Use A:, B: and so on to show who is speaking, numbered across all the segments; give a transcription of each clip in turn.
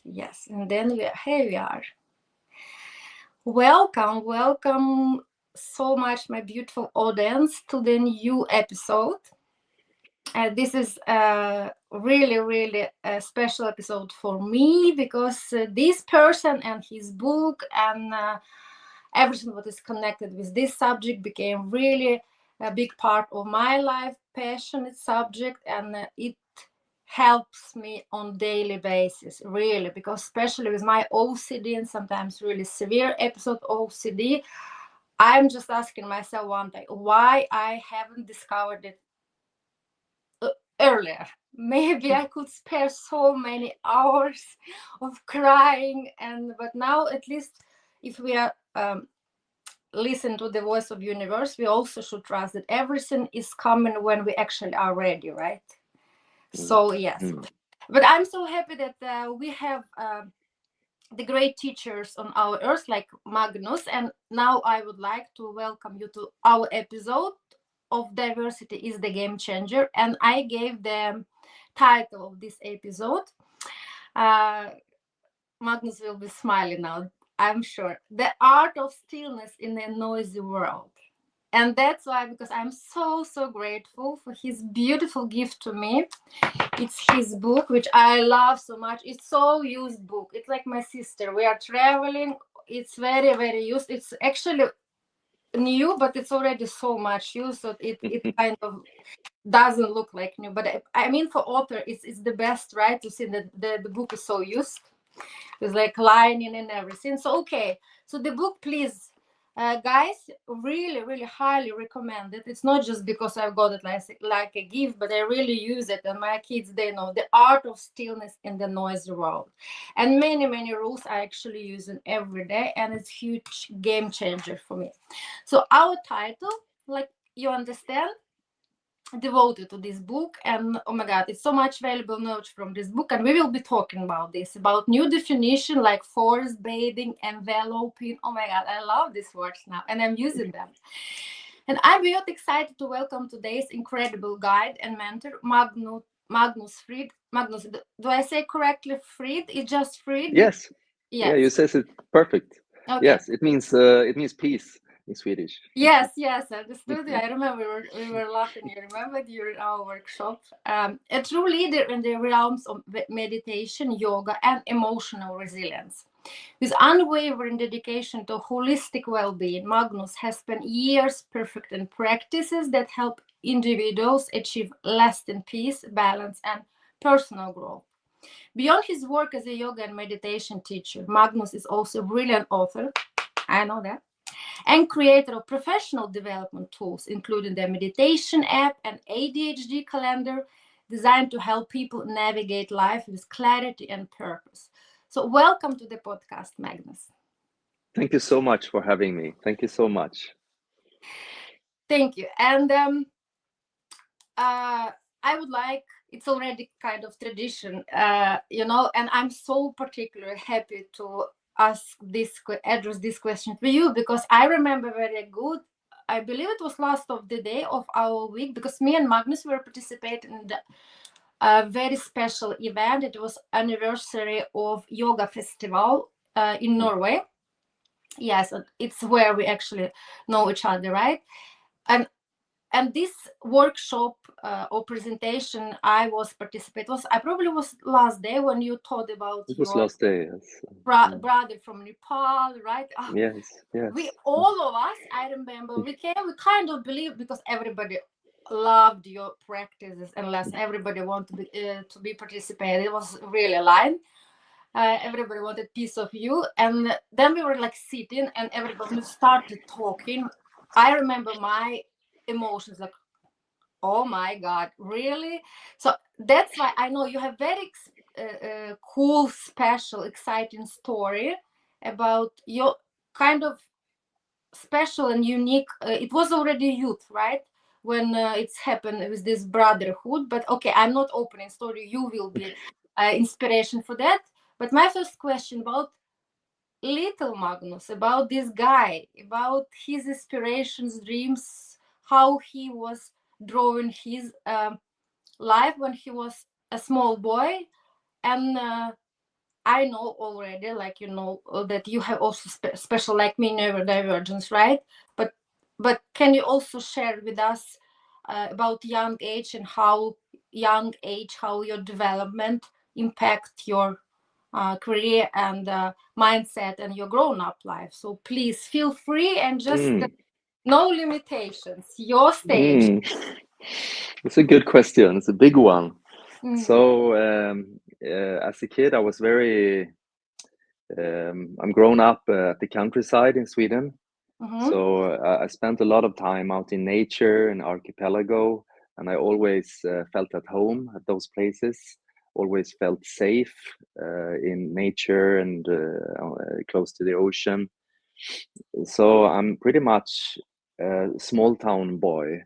A: Yes. And then here we are. Welcome so much, my beautiful audience, to the new episode. This is really a special episode for me because this person and his book and everything that is connected with this subject became really a big part of my life, passionate subject, and it helps me on daily basis, really, because especially with my OCD and sometimes really severe episode of OCD, I'm just asking myself one day why I haven't discovered it earlier. Maybe I could spare so many hours of crying, but now at least if we are listen to the voice of universe, we also should trust that everything is coming when we actually are ready, right? So yes, but I'm so happy that we have the great teachers on our earth like Magnus, and now I would like to welcome you to our episode of Diversity is the Game Changer, and I gave the title of this episode. Magnus will be smiling now, I'm sure. The art of stillness in a noisy world. And that's why, because I'm so grateful for his beautiful gift to me. It's his book, which I love so much. It's so used book. It's like my sister. We are traveling. It's very used. It's actually new, but it's already so much used, so it kind of doesn't look like new. But I mean, for author, it's the best, right? To see that the book is so used. It's like lining and everything. So okay, so the book, please, guys, really highly recommend it. It's not just because I've got it like a gift, but I really use it, and my kids, they know the art of stillness in the noisy world, and many rules I actually use it every day, and it's huge game changer for me. So our title, like you understand, devoted to this book, and oh my god, it's so much valuable knowledge from this book, and we will be talking about this, about new definition like forest bathing, enveloping. Oh my god, I love these words now, and I'm using them. And I'm very excited to welcome today's incredible guide and mentor, Magnus Fridh. Magnus, do I say correctly Fridh? It's just Fridh?
B: Yes. Yeah, you
A: Yes.
B: says it perfect.
A: Okay.
B: Yes, it means peace in Swedish.
A: Yes, I understood. I remember we were laughing. You remember during our workshop. A true leader in the realms of meditation, yoga, and emotional resilience. With unwavering dedication to holistic well-being, Magnus has spent years perfecting practices that help individuals achieve lasting peace, balance, and personal growth. Beyond his work as a yoga and meditation teacher, Magnus is also a brilliant author. I know that, and creator of professional development tools, including the meditation app and ADHD calendar, designed to help people navigate life with clarity and purpose. So, welcome to the podcast, Magnus.
B: Thank you so much for having me. Thank you so much.
A: Thank you. And I would like, it's already kind of tradition, and I'm so particularly happy to address this question for you, because I remember very good. I believe it was last of the day of our week, because me and Magnus were participating in a very special event. It was anniversary of yoga festival in Norway. Yes, it's where we actually know each other, right? And this workshop or presentation I was participating was, I probably was last day when you told about
B: It was
A: your
B: last day. Yes.
A: brother from Nepal, right?
B: Yes.
A: We,
B: Yes.
A: all of us, I remember, we kind of believe, because everybody loved your practices, unless everybody wanted to be participated. It was really a line. Everybody wanted piece of you, and then we were like sitting, and everybody started talking. I remember my emotions, like, oh my god, really? So that's why I know you have very cool, special, exciting story about your kind of special and unique. It was already youth, right, when it's happened with this brotherhood. But okay, I'm not opening story. You will be inspiration for that. But my first question about little Magnus, about this guy, about his inspirations, dreams, how he was drawing his life when he was a small boy, and I know already, like that you have also special like me neurodivergence, right? But can you also share with us about young age and how your development impact your career and mindset and your grown-up life? So please feel free and just
B: Mm,
A: no limitations. Your stage.
B: mm. It's a good question. It's a big one.
A: Mm-hmm.
B: So, as a kid, I was I'm grown up at the countryside in Sweden.
A: Mm-hmm.
B: So I spent a lot of time out in nature and archipelago, and I always felt at home at those places. Always felt safe in nature and close to the ocean. So I'm pretty much a small town boy,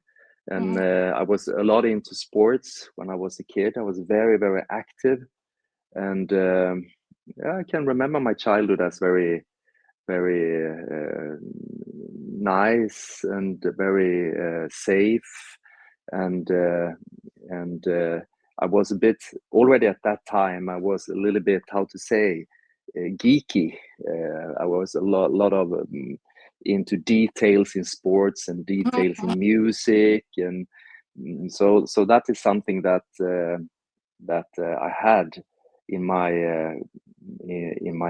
B: and I was a lot into sports when I was a kid. I was very, very active, and yeah, I can remember my childhood as very, very nice and very safe, and I was a bit already at that time. I was a little bit, how to say, geeky. I was a lot of into details in sports and details in music, and so that is something that I had in my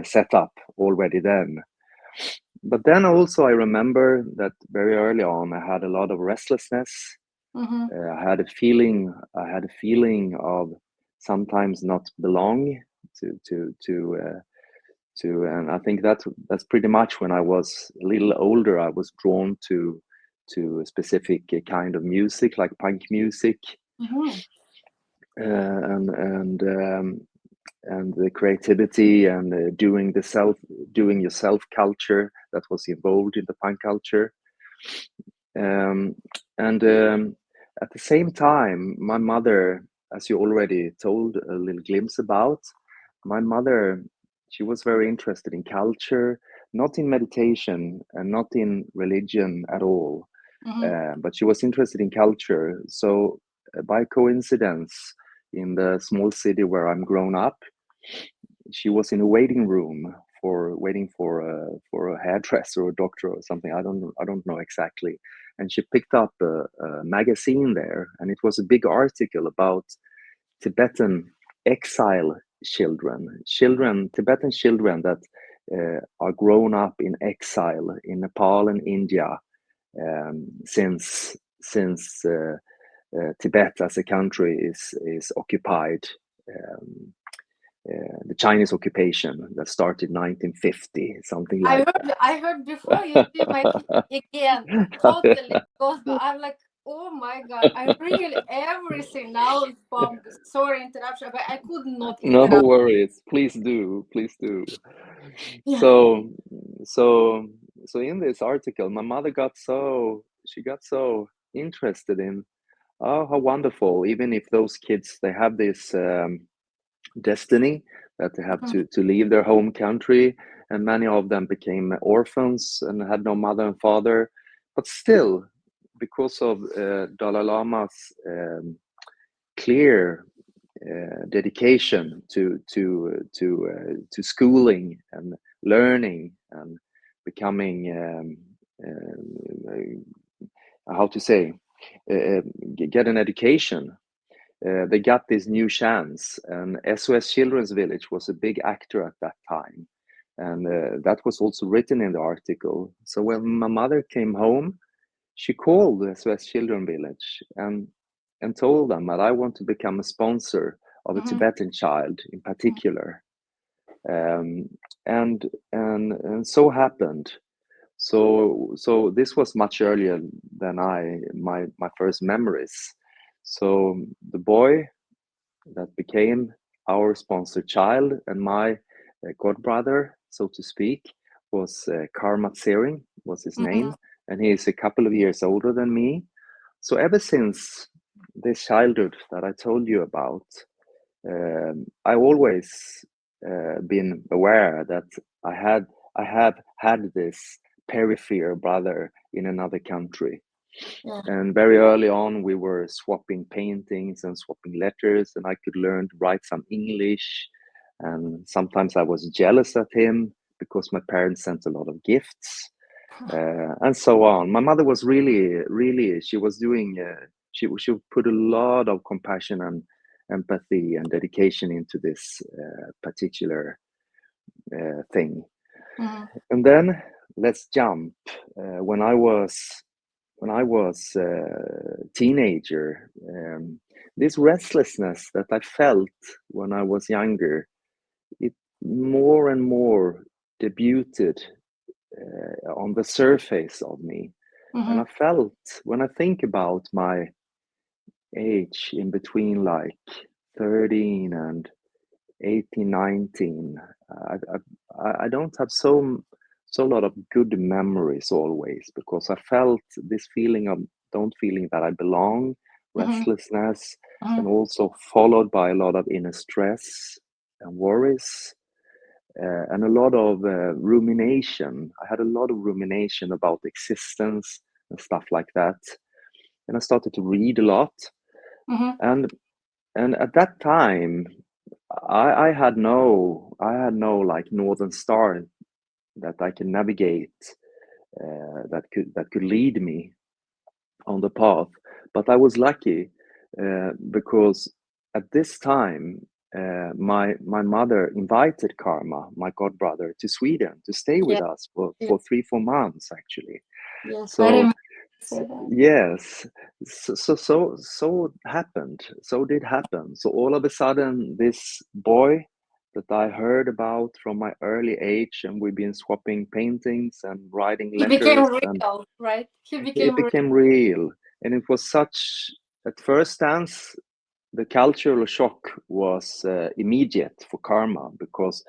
B: setup already then. But then also I remember that very early on I had a lot of restlessness.
A: Mm-hmm.
B: I had a feeling of sometimes not belong to, and I think that's pretty much when I was a little older. I was drawn to a specific kind of music, like punk music,
A: Mm-hmm.
B: and and the creativity and doing yourself culture that was involved in the punk culture. Um, and At the same time, my mother, as you already told a little glimpse about, my mother, she was very interested in culture, not in meditation and not in religion at all,
A: Mm-hmm.
B: but she was interested in culture. So, by coincidence, in the small city where I'm grown up, she was in a waiting room for waiting for a hairdresser or a doctor or something. I don't know exactly. And she picked up a magazine there, and it was a big article about Tibetan exile Tibetan children that are grown up in exile in Nepal and India, since Tibet as a country is occupied. Um, the Chinese occupation that started 1950, something like
A: I heard before you see my TV again. Totally goes. I'm like, oh my god! I really everything now is bombed. Sorry interruption, but I could not
B: No
A: interrupt.
B: worries. Please do. Please do.
A: Yeah.
B: So, so, so in this article, my mother got so interested in, oh, how wonderful. Even if those kids, they have this destiny that they have
A: Mhm.
B: to leave their home country, and many of them became orphans and had no mother and father. But still, because of Dalai Lama's clear dedication to schooling and learning and becoming how to say uh, get an education. They got this new chance, and SOS Children's Village was a big actor at that time, and that was also written in the article. So when my mother came home, she called the SOS Children Village and told them that I want to become a sponsor of a
A: Mhm.
B: Tibetan child in particular, um, and so happened. So this was much earlier than my first memories. So the boy that became our sponsored child and my godbrother, so to speak, was Karmat Sering was his
A: Mhm.
B: name, and he is a couple of years older than me. So ever since this childhood that I told you about, I always been aware that I had I have had this peripheral brother in another country.
A: Yeah.
B: And very early on, we were swapping paintings and swapping letters, and I could learn to write some English. and sometimes I was jealous at him because my parents sent a lot of gifts, and so on. My mother was really, she was doing, she put a lot of compassion and empathy and dedication into this particular thing. And then let's jump. When I was a teenager, this restlessness that I felt when I was younger, it more and more debuted on the surface of me. And I felt, when I think about my age in between like 13 and 18, 19, I don't have so lot of good memories always, because I felt this feeling of don't feeling that I belong, restlessness, and also followed by a lot of inner stress and worries, and a lot of rumination. I had a lot of rumination about existence and stuff like that. And I started to read a lot. And at that time, I had no like northern star that I can navigate, that could lead me on the path. But I was lucky, because at this time, my mother invited Karma, my god brother, to Sweden to stay with
A: Yeah.
B: us for 3-4 months actually.
A: Yes, I
B: So
A: remember you say that.
B: yes, so it happened. So did happen. So all of a sudden, this boy that I heard about from my early age, and we've been swapping paintings and writing
A: He became
B: letters, and
A: real, right? He
B: it
A: became real.
B: became real. And it was such, at first glance, the cultural shock was immediate for Karma, because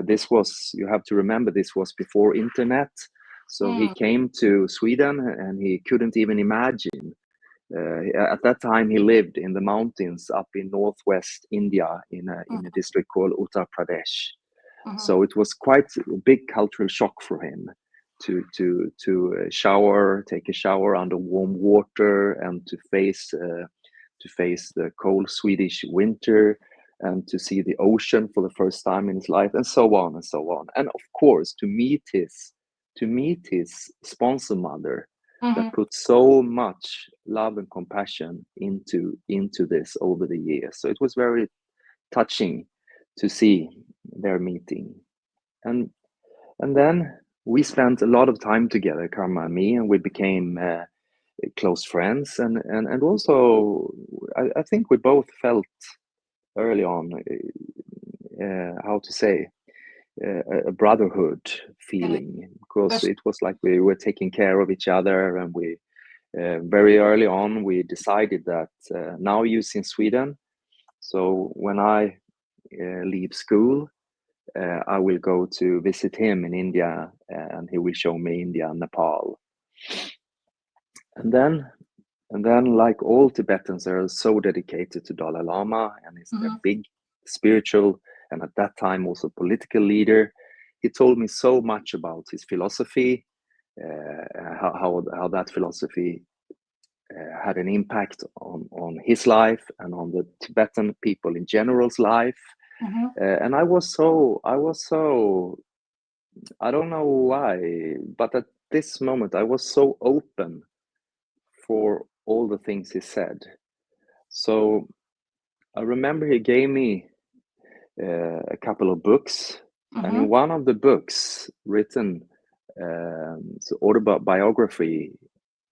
B: this was, you have to remember, this was before internet. So he came to Sweden and he couldn't even imagine. At that time, he lived in the mountains up in northwest India in a district called Uttar Pradesh. So it was quite a big cultural shock for him to shower, take a shower under warm water, and to face the cold Swedish winter, and to see the ocean for the first time in his life, and so on and so on. And of course, to meet his sponsor mother, that put so much love and compassion into this over the years. So it was very touching to see their meeting. And then we spent a lot of time together, Karma and me, and we became close friends. And also, I think we both felt early on, how to say, a brotherhood feeling, because it was like we were taking care of each other. And we very early on we decided that now he's in Sweden, so when I leave school, I will go to visit him in India, and he will show me India and Nepal. And then, like all Tibetans, they are so dedicated to Dalai Lama, and he's a big spiritual, and at that time also political leader. He told me so much about his philosophy, how that philosophy had an impact on his life and on the Tibetan people in general's life. And I was so, I don't know why, but at this moment I was so open for all the things he said. So I remember he gave me a couple of books, and in one of the books written, autobiography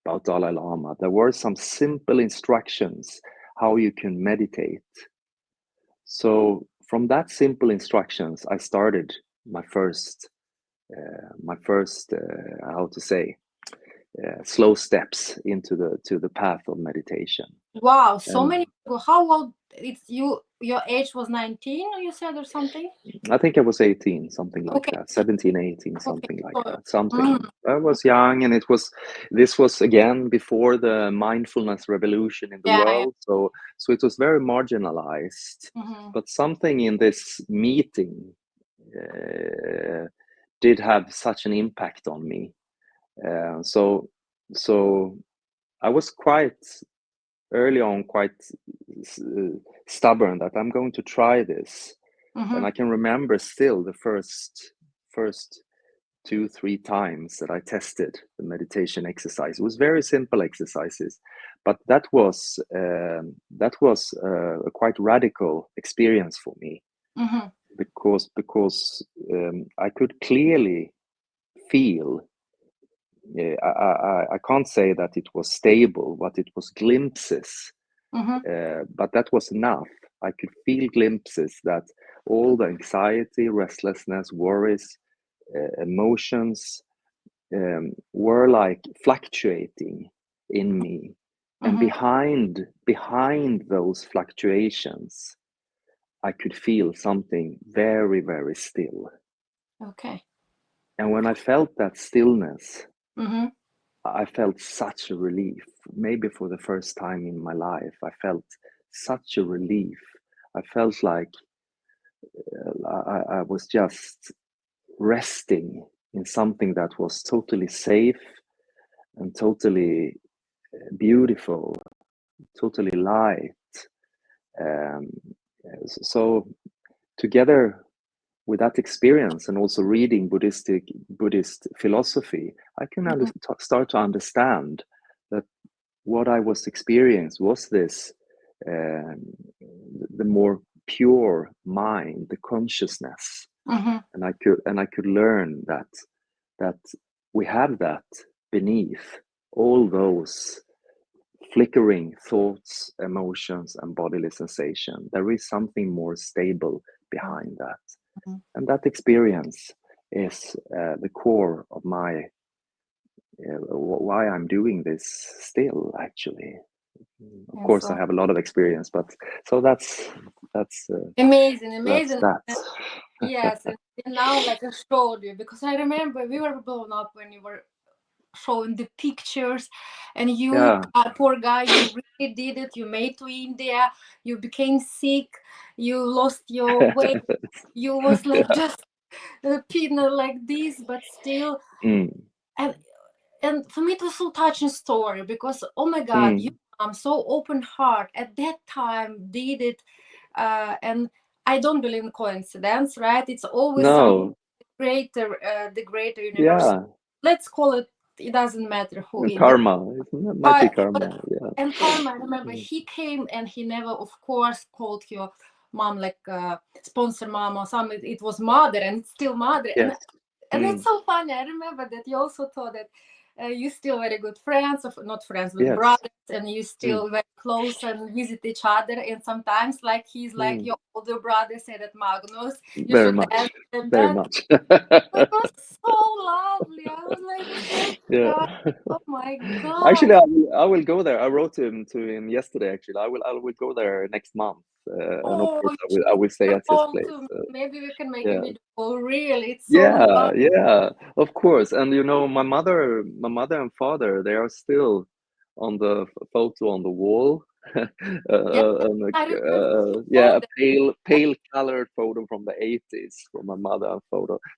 B: about Dalai Lama, there were some simple instructions how you can meditate. So from that simple instructions, I started my first how to say, slow steps into the path of meditation.
A: Wow, so
B: And
A: many people. How old? It's you. Your age was 19, you said, or something?
B: I think I was 18, something like
A: Okay.
B: that, 17, 18,
A: Okay.
B: something like that, something. I was young, and this was again before the mindfulness revolution in the
A: Yeah, yeah.
B: world. So it was very marginalized. But something in this meeting did have such an impact on me. So I was quite early on, quite stubborn that I'm going to try this. And I can remember still the first 2-3 times that I tested the meditation exercise. It was very simple exercises, but that was a quite radical experience for me, because I could clearly feel. I can't say that it was stable, but it was glimpses. But that was enough. I could feel glimpses that all the anxiety, restlessness, worries, emotions were like fluctuating in me. And behind those fluctuations, I could feel something very, very still.
A: Okay.
B: And when I felt that stillness, I felt such a relief. Maybe for the first time in my life, I felt such a relief. I felt like I was just resting in something that was totally safe and totally beautiful, totally light. So together with that experience, and also reading Buddhist philosophy, I can start to understand that what I was experiencing was this the more pure mind, the consciousness, and I could learn that we have that beneath all those flickering thoughts, emotions, and bodily sensation. There is something more stable behind that. And that experience is the core of my why I'm doing this still, actually. Of course, I have a lot of experience, but so that's
A: amazing.
B: that.
A: Yes, and now like I showed you, because I remember we were blown up when you were showing the pictures, and you poor guy, you really did it. You made to India, you became sick, you lost your weight, you was like just a peanut like this, but still. And for me it was so touching story, because oh my god, you I'm so open heart at that time did it, and I don't believe in coincidence, right? It's always some greater, the greater universe. Let's call it. It doesn't matter who it
B: karma. It might be karma.
A: And karma. I remember he came and he never, of course, called your mom like sponsor mom or something. It was mother, and it's still mother.
B: Yes.
A: And it's so funny. I remember that you also thought that you still very good friends, of not friends, but brothers, and you still very close and visit each other. And sometimes, like he's like your older brother, said that Magnus, you
B: very
A: should
B: much,
A: ask them
B: very
A: that.
B: much.
A: It was so lovely. I was like, oh my god!
B: Actually, I will go there. I wrote to him yesterday. Actually, I will go there next month, and of course, I will stay at his place.
A: Maybe we can make a video. Oh, really? It's
B: so
A: lovely.
B: Of course. And you know, my mother and father, they are still on the photo on the wall. A pale colored photo from the 80s from my mother and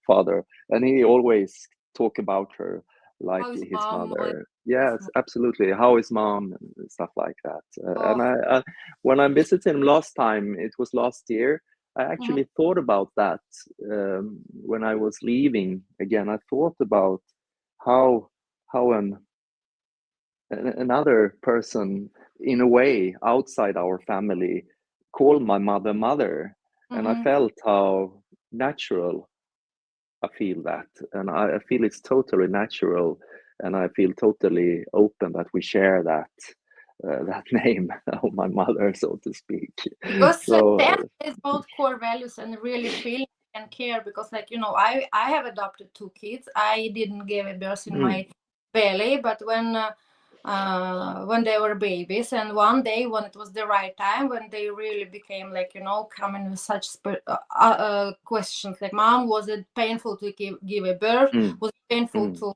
B: father, and he always talk about her like his mother. Yes, absolutely. How is mom and stuff like that. And I when I visited him last time, it was last year, I actually thought about that when I was leaving again. I thought about how another person, in a way, outside our family, called my mother, and I felt how natural I feel that, and I feel it's totally natural, and I feel totally open that we share that that name of my mother, so to speak.
A: Because it's both core values and really feeling and care. Because, like, you know, I have adopted 2 kids. I didn't give a birth in my belly, but when they were babies, and one day when it was the right time, when they really became, like, you know, coming with such questions like, mom, was it painful to give a birth? Was it painful to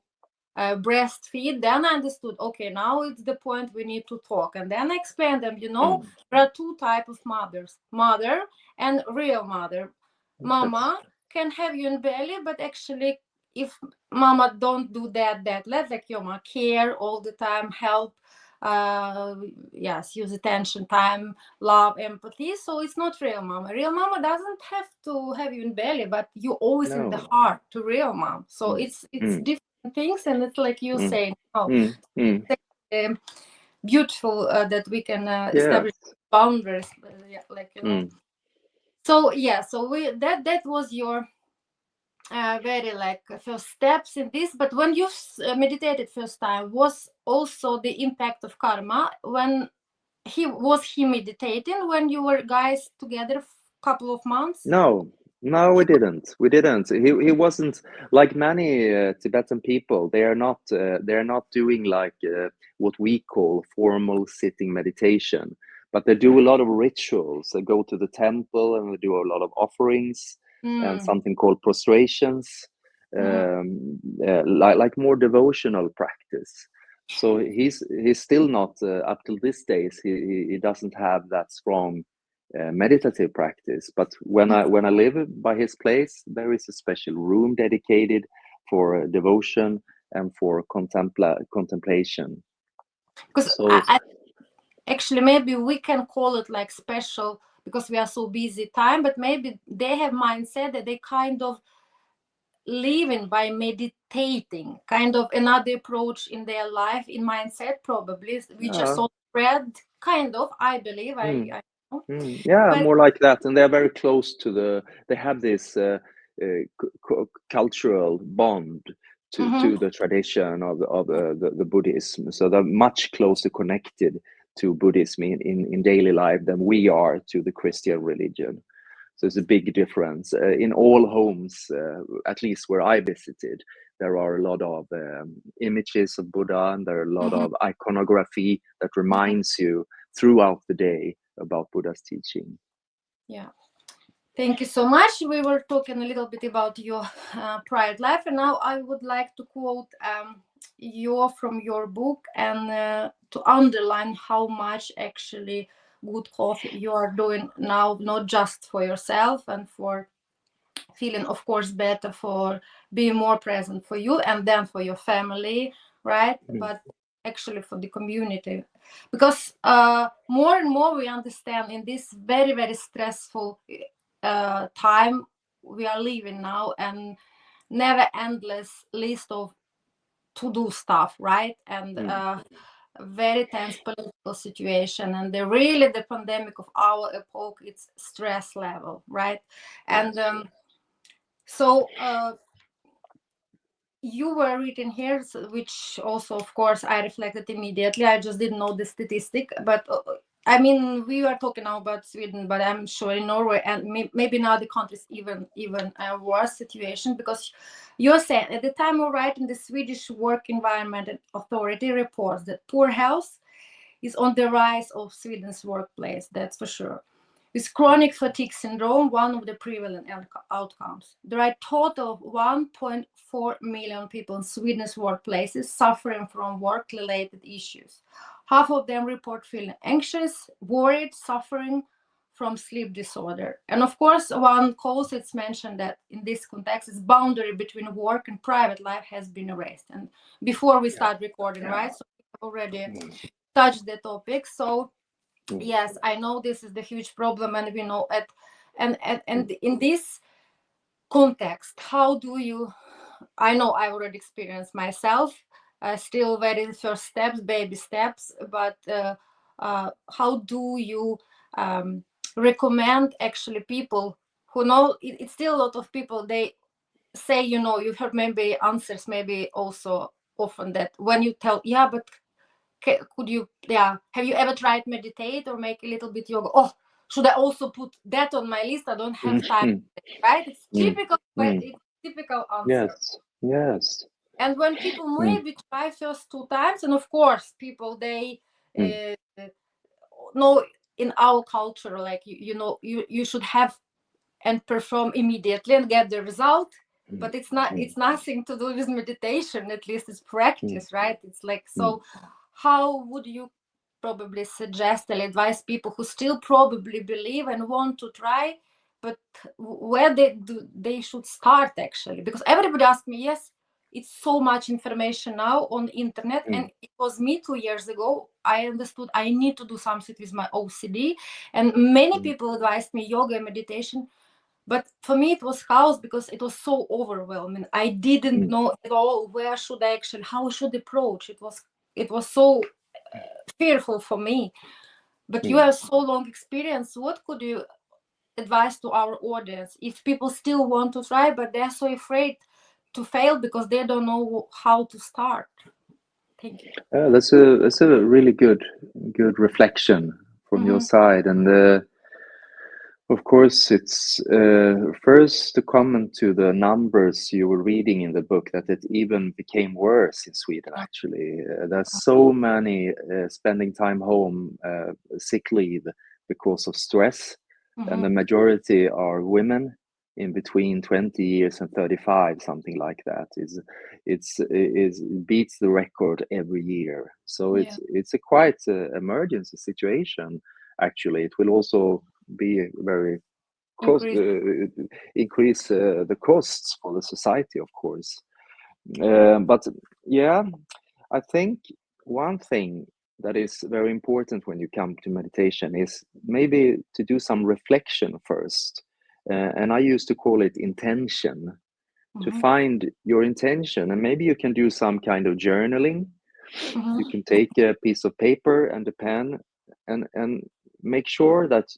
A: breastfeed? Then I understood, okay, now it's the point we need to talk. And then I explained them, you know, there are 2 types of mothers, mother and real mother. Mama can have you in belly, but actually if mama don't do that, like your mama care all the time, help yes, use attention, time, love, empathy. So it's not real mama. Real mama doesn't have to have you in belly, but you always in the
B: No.
A: heart to real mom. So
B: Mm,
A: it's
B: mm,
A: different things, and it's like you
B: mm,
A: saying, oh,
B: mm, mm.
A: beautiful that we can
B: Yes.
A: establish boundaries, yeah, like
B: Mm.
A: So yeah, so we that was your very like first steps in this. But when you meditated first time, was also the impact of karma when he meditating when you were guys together couple of months?
B: No, no, we
A: He
B: didn't. We didn't. He wasn't like many Tibetan people. They are not doing like what we call formal sitting meditation, but they do a lot of rituals. They go to the temple and they do a lot of offerings and
A: mm,
B: something called prostrations,
A: mm,
B: like more devotional practice. So he's still not up till these days. He doesn't have that strong meditative practice. But when I live by his place, there is a special room dedicated for devotion and for contemplation.
A: because
B: So
A: actually maybe we can call it like special because we are so busy time, but maybe they have mindset that they kind of living by meditating, kind of another approach in their life, in mindset probably, which are
B: yeah,
A: so spread, kind of, I believe.
B: mm,
A: I know.
B: yeah,
A: But
B: more like that, and they're very close to the. They have this cultural bond
A: mhm,
B: to the tradition of the Buddhism. So they're much closer connected to Buddhism in daily life than we are to the Christian religion. So it's a big difference. In all homes, at least where I visited, there are a lot of images of Buddha, and there are a lot
A: mhm,
B: of iconography that
A: mhm,
B: reminds you throughout the day about Buddha's teaching.
A: yeah. Thank you so much. We were talking a little bit about your private life, and now I would like to quote from your book and to underline how much actually good coffee you are doing now, not just for yourself and for feeling, of course, better, for being more present for you and then for your family, right?
B: Mm,
A: But actually for the community, because more and more we understand in this very very stressful time we are living now, and never endless list of to do stuff, right? And
B: mm,
A: very tense political situation, and the pandemic of our epoch, it's stress level, right? And
B: yes.
A: so you were written here, which also, of course, I reflected immediately. I just didn't know the statistic, but I mean, we are talking now about Sweden, but I'm sure in Norway and maybe in other countries even a worse situation, because you're saying at the time of writing, the Swedish Work Environment Authority reports that poor health is on the rise of Sweden's workplace. That's for sure. With chronic fatigue syndrome, one of the prevalent outcomes. There are a total of 1.4 million people in Sweden's workplaces suffering from work-related issues. Half of them report feeling anxious, worried, suffering from sleep disorder. And of course, one cause it's mentioned that in this context is boundary between work and private life has been erased. And before we
B: Yeah.
A: start recording,
B: Yeah.
A: right? So we have already
B: Mm,
A: touched the topic. So
B: mm,
A: yes, I know this is the huge problem, and we know it. And
B: mm,
A: in this context, how do you? I know I already experienced myself. Still very first steps, baby steps. But how do you recommend actually people who know it's still a lot of people they say, you've heard maybe answers, maybe also often that when you tell, yeah, but could you, yeah, have you ever tried meditate or make a little bit yoga? Oh, should I also put that on my list? I don't have
B: mm,
A: time,
B: mm,
A: right? It's
B: mm,
A: typical, but
B: mm.
A: it's typical answer.
B: Yes. Yes.
A: And when people
B: Mm,
A: maybe try first 2 times, and of course people they
B: mm,
A: uh, know in our culture, like you should have and perform immediately and get the result,
B: mm,
A: but it's not,
B: mm,
A: it's nothing to do with meditation, at least it's
B: mm,
A: practice, right? It's like,
B: mm.
A: so how would you probably suggest and advise people who still probably believe and want to try, but where they should start actually? Because everybody asks me, yes, it's so much information now on the internet, and it was me 2 years ago. I understood I need to do something with my OCD, and many people advised me yoga and meditation. But for me, it was chaos because it was so overwhelming. I didn't know at all where should I actually, how I should approach. It was so fearful for me. But you have so long experience. What could you advise to our audience if people still want to try, but they're so afraid to fail because they don't know how to start? Thank you.
B: That's a really good reflection from your side, and of course, it's first to comment to the numbers you were reading in the book that it even became worse in Sweden. Actually, there's so many spending time home, sick leave because of stress, and the majority are women in between 20 years and 35, something like that. It beats the record every year. So it's a quite emergency situation. Actually, it will also be very cost increase the costs for the society, of course. But yeah, I think one thing that is very important when you come to meditation is maybe to do some reflection first. And I used to call it intention, to find your intention. And maybe you can do some kind of journaling. You can take a piece of paper and a pen, and make sure that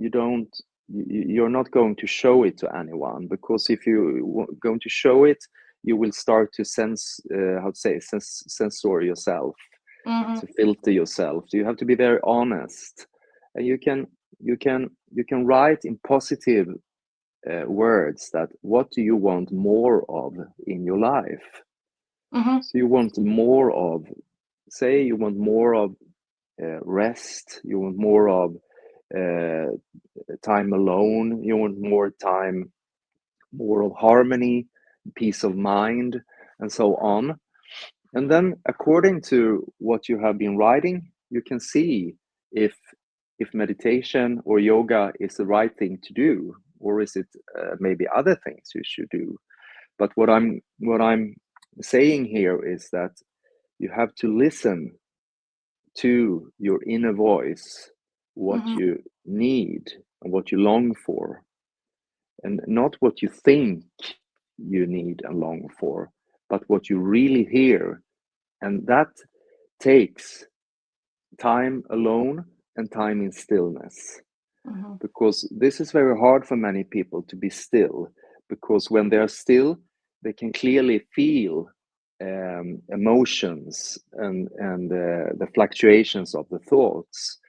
B: you're not going to show it to anyone, because if you going to show it, you will start to censor yourself, to filter yourself. So you have to be very honest, and you can write in positive words that what do you want more of in your life. So you want more of, say you want more of rest, you want more of time alone, you want more time, more of harmony, peace of mind, and so on. And then according to what you have been writing, you can see if meditation or yoga is the right thing to do, or is it maybe other things you should do. But what I'm saying here is that you have to listen to your inner voice, what you need and what you long for, and not what you think you need and long for, but what you really hear. And that takes time alone and time in stillness, because this is very hard for many people to be still, because when they're still, they can clearly feel emotions and the fluctuations of the thoughts.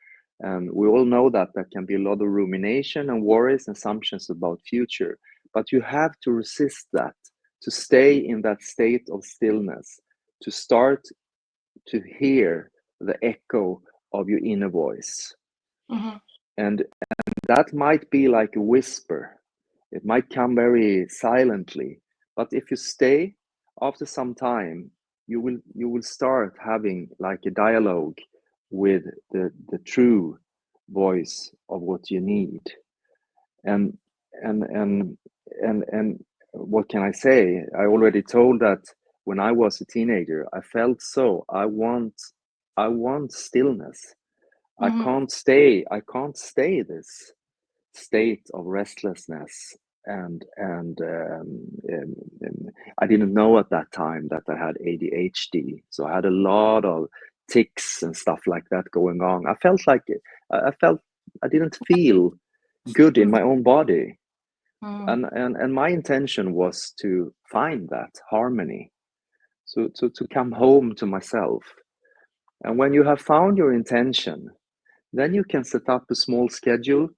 B: And we all know that there can be a lot of rumination and worries and assumptions about future, but you have to resist that, to stay in that state of stillness, to start to hear the echo of your inner voice. And that might be like a whisper. It might come very silently, but if you stay, after some time, you will start having like a dialogue with the true voice of what you need. And and what can I say? I already told that when I was a teenager, I felt so I want stillness. I can't stay this state of restlessness, and I didn't know at that time that I had ADHD, so I had a lot of tics and stuff like that going on. I felt I didn't feel good in my own body, and my intention was to find that harmony, so to come home to myself. And when you have found your intention, then you can set up a small schedule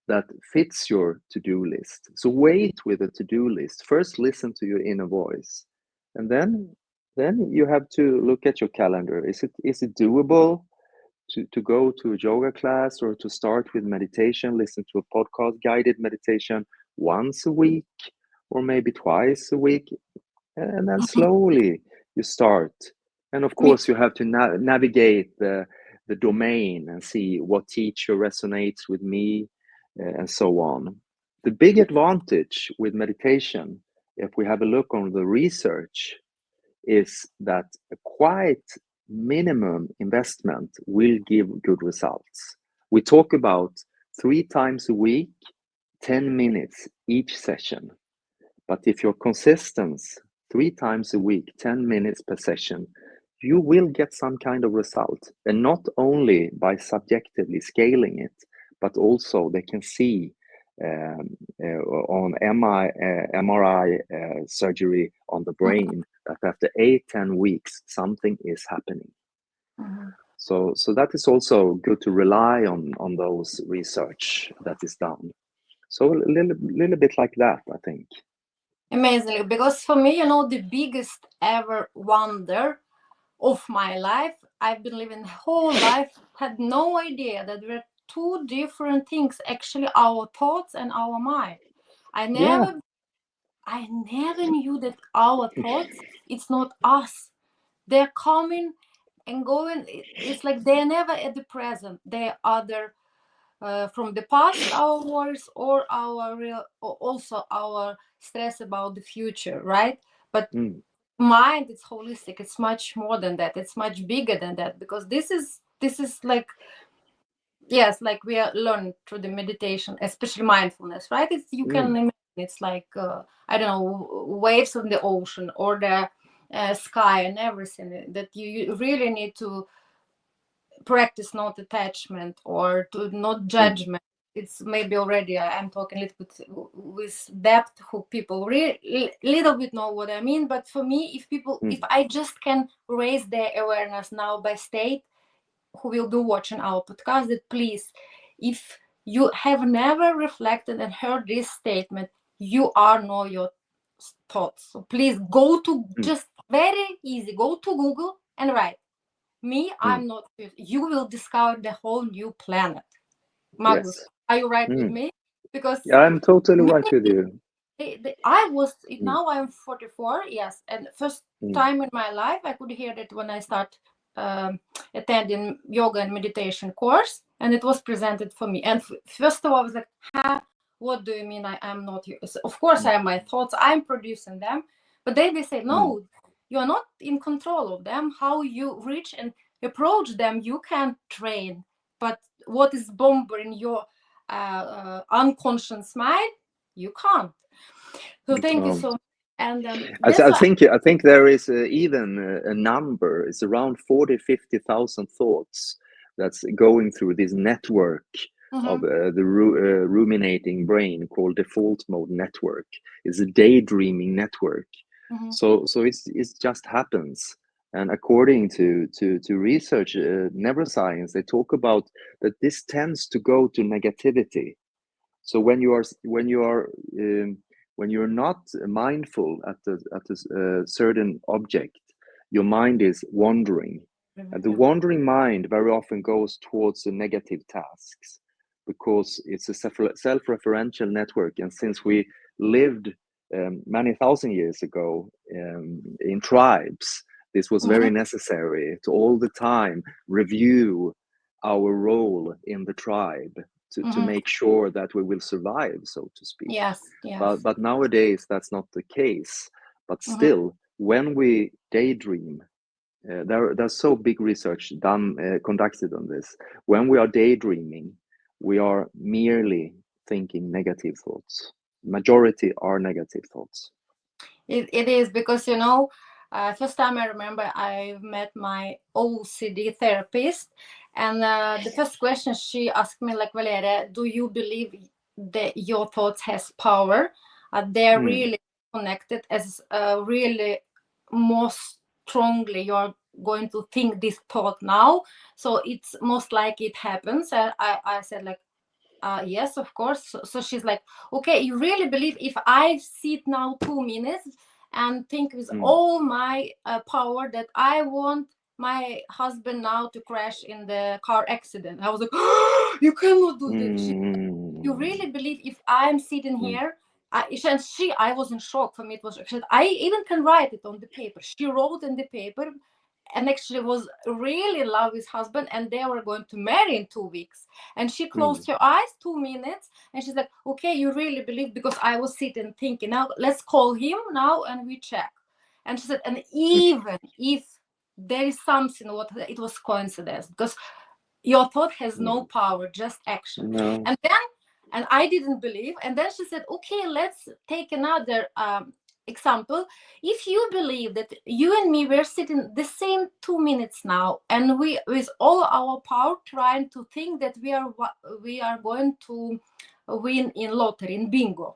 B: that fits your to-do list. So wait with a to-do list. First listen to your inner voice. And then you have to look at your calendar. Is it doable to go to a yoga class, or to start with meditation, listen to a podcast guided meditation once a week, or maybe twice a week? And then slowly you start. And of course you have to navigate the domain and see what teacher resonates with me, and so on. The big advantage with meditation, if we have a look on the research, is that a quite minimum investment will give good results. We talk about 3 times a week, 10 minutes each session. But if you're consistent 3 times a week, 10 minutes per session, you will get some kind of result. And not only by subjectively scaling it, but also they can see on MRI surgery on the brain that after 8-10 weeks, something is happening.
A: Mm-hmm.
B: So that is also good to rely on those research that is done. So a little bit like that, I think.
A: Amazingly, because for me, the biggest ever wonder of my life, I've been living the whole life, had no idea that there are two different things, actually, our thoughts and our mind. I
B: Yeah.
A: never knew that our thoughts, it's not us. They're coming and going. It's like they're never at the present. They're either from the past, our worries, or our real, or also our stress about the future, right? But
B: Mm.
A: mind, it's holistic. It's much more than that. It's much bigger than that, because this is like, yes, like we are learning through the meditation, especially mindfulness, right? It's, you can imagine, it's like I don't know, waves on the ocean, or the sky, and everything that you really need to practice not attachment, or to not judgment. It's maybe already I'm talking a little bit with depth, who people really little bit know what I mean. But for me, if I just can raise their awareness now by state, who will be watching our podcast, that please, if you have never reflected and heard this statement, you are know your thoughts. So please go to, just very easy, go to Google and write, me, I'm not. You will discover the whole new planet. Magnus,
B: Yes.
A: are you right with me? Because
B: Yeah, I'm totally right
A: many
B: with you.
A: I was, now I'm 44, yes, and first
B: Mm.
A: time in my life I could hear that when I start attending yoga and meditation course, and it was presented for me. And first of all, I was like, what do you mean I am not you? So of course I have my thoughts, I'm producing them, but they say, no, you are not in control of them. How you reach and approach them, you can train, but what is bombarding your unconscious mind, you can't. So thank you so much. And that's why.
B: I think there is even a number. It's around 40-50,000 thoughts that's going through this network of the ruminating brain called default mode network. It's a daydreaming network. So it just happens. And according to research, neuroscience, they talk about that this tends to go to negativity. So when you're not mindful at a certain object, your mind is wandering, and the wandering mind very often goes towards the negative tasks, because it's a self-referential network. And since we lived many thousand years ago in tribes, this was very necessary to all the time review our role in the tribe, to make sure that we will survive, so to speak.
A: Yes.
B: But nowadays that's not the case. But still, when we daydream, there's so big research conducted on this. When we are daydreaming, we are merely thinking negative thoughts. Majority are negative thoughts.
A: It is, because first time I remember I met my OCD therapist, and the first question she asked me, like, Valeria, do you believe that your thoughts has power? They're really connected, as really most strongly you're going to think this thought now, so it's most likely it happens. And I said, like, yes, of course. So she's like, okay, you really believe if I sit now 2 minutes and think with all my power that I want my husband now to crash in the car accident? I was like, oh, you cannot do that. You really believe if I'm sitting here? I was in shock. For me, it was, I even can write it on the paper. She wrote in the paper, and actually was really in love with husband, and they were going to marry in 2 weeks. And she closed her eyes 2 minutes, and she's like, okay, you really believe? Because I was sitting thinking, now let's call him now and we check. And she said, and even if there is something, what it was coincidence, because your thought has no power, just action.
B: No.
A: And then, and I didn't believe. And then she said, okay, let's take another example. If you believe that you and me were sitting the same 2 minutes now, and we, with all our power, trying to think that we are going to win in lottery, in bingo.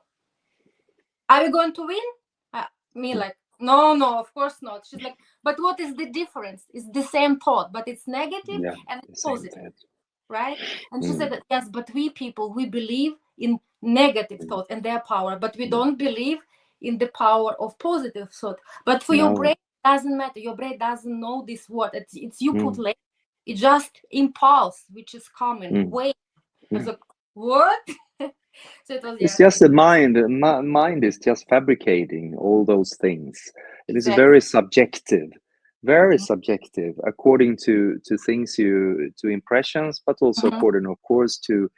A: Are we going to win? Me like, no, of course not. She's like, but what is the difference? It's the same thought, but it's negative
B: Yeah,
A: and
B: the same
A: positive,
B: thing.
A: right? And she said that, yes, but we people, we believe in negative thought and their power, but we don't believe in the power of positive thought. But for your
B: No.
A: brain, it doesn't matter. Your brain doesn't know this word. It's you put
B: Mm.
A: label. It's just impulse, which is coming. Wait. I was like, what? So it was,
B: It's just the mind. Mind is just fabricating all those things. It is
A: exactly.
B: very subjective, very subjective, according to things to impressions, but also according, of course, to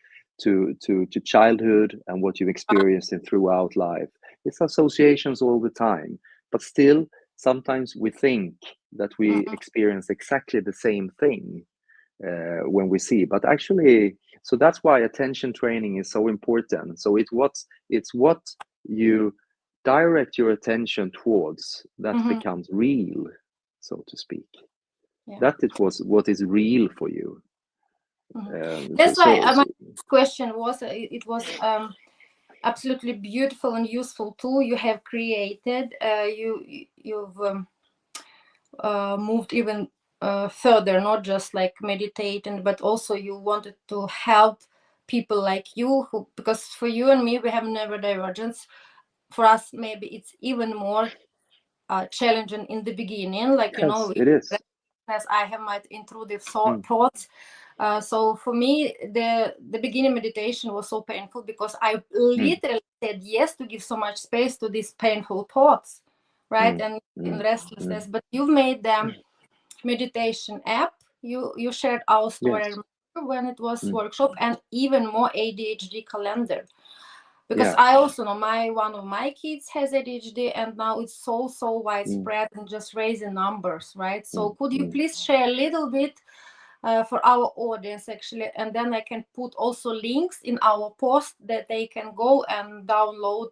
B: childhood and what you've experienced in throughout life. It's associations all the time, but still, sometimes we think that we experience exactly the same thing when we see, but actually, so that's why attention training is so important. So it's what you direct your attention towards that becomes real, so to speak. That it was what is real for you.
A: That's why my question was, it was absolutely beautiful and useful tool you have created. You've moved even further, not just like meditating, but also you wanted to help people like you, who, because for you and me, we have neurodivergence. For us, maybe it's even more challenging in the beginning, like, you know,
B: yes, it is.
A: as I have my intrusive thoughts. So for me, the beginning meditation was so painful because I literally said yes to give so much space to these painful thoughts, right? And in restlessness. But you've made them meditation app. You shared our story,
B: Yes.
A: when it was workshop, and even more ADHD calendar. Because
B: Yeah.
A: I also know one of my kids has ADHD, and now it's so widespread and just raising numbers, right? So could you please share a little bit for our audience, actually, and then I can put also links in our post that they can go and download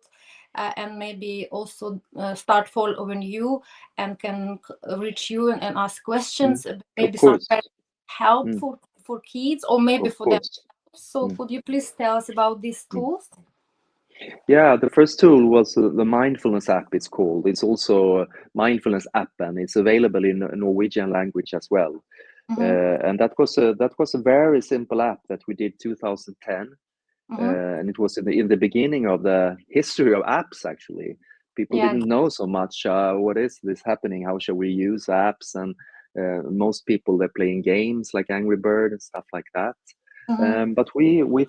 A: and maybe also start following you and can reach you and ask questions, maybe
B: Of
A: some
B: course.
A: helpful for kids or maybe
B: Of
A: for them.
B: course.
A: So could you please tell us about these tools?
B: Yeah, the first tool was the mindfulness app, it's called. It's also a mindfulness app, and it's available in Norwegian language as well. And that was a very simple app that we did 2010, and it was in the beginning of the history of apps. Actually, people
A: Yeah.
B: didn't know so much. What is this happening? How shall we use apps? And most people, they're playing games like Angry Bird and stuff like that. But we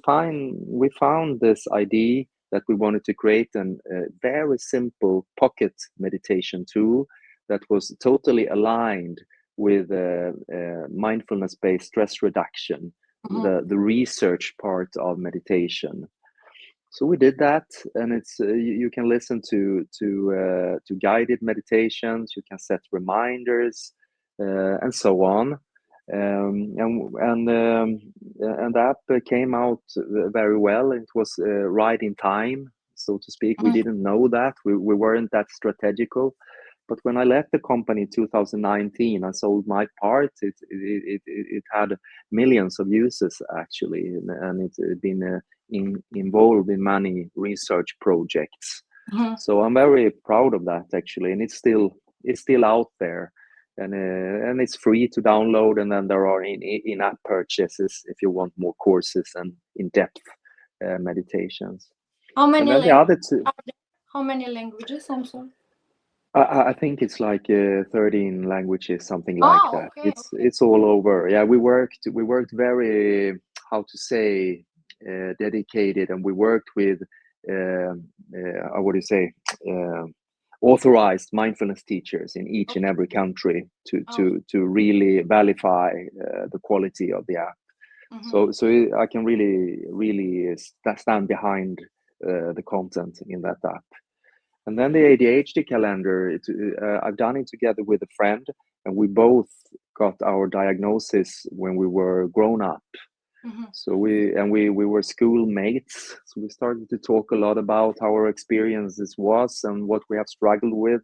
B: found this idea that we wanted to create a very simple pocket meditation tool that was totally aligned with mindfulness-based stress reduction, the research part of meditation. So we did that, and it's you can listen to guided meditations, you can set reminders, and so on. And the app came out very well. It was right in time, so to speak. We didn't know that. We weren't that strategical. But when I left the company in 2019, I sold my part. It had millions of users actually, and it's been involved in many research projects. So I'm very proud of that actually, and it's still out there, and it's free to download. And then there are in-app purchases if you want more courses and in-depth meditations.
A: How many
B: And then the other two,
A: how many languages? I'm sorry.
B: I think it's like 13 languages, something like
A: Oh,
B: that.
A: okay.
B: It's all over. Yeah, we worked very, how to say, dedicated, and we worked with what do you say, authorized mindfulness teachers in each and every country to really validate the quality of the app. So I can really stand behind the content in that app. And then the ADHD calendar, I've done it together with a friend, and we both got our diagnosis when we were grown up. So we were schoolmates. So we started to talk a lot about how our experiences was and what we have struggled with.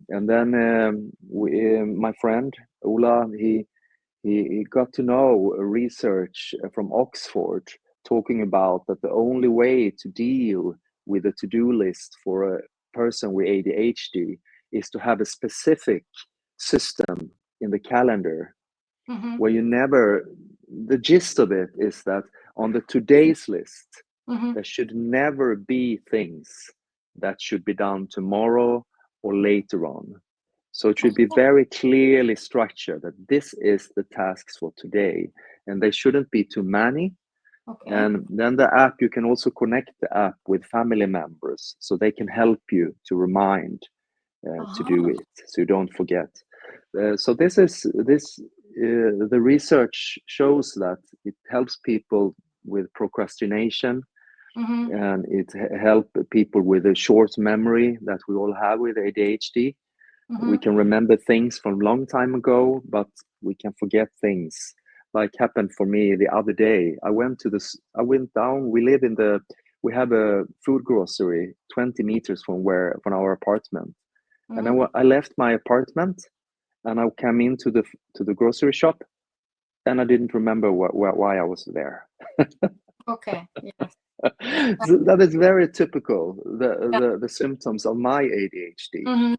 B: And then my friend Ola, he got to know research from Oxford talking about that the only way to deal with a to-do list for a person with ADHD is to have a specific system in the calendar where you never, the gist of it is that on the today's list, there should never be things that should be done tomorrow or later on. So it should be very clearly structured that this is the tasks for today, and they shouldn't be too many. And then the app, you can also connect the app with family members so they can help you to remind to do it, so you don't forget. So the research shows that it helps people with procrastination, and it helps people with a short memory that we all have with ADHD. We can remember things from a long time ago, but we can forget things. Like happened for me the other day. I went down. We have a food grocery 20 meters from our apartment, and I left my apartment, and I came into the grocery shop, and I didn't remember why I was there.
A: Yes.
B: So that is very typical. The symptoms of my ADHD.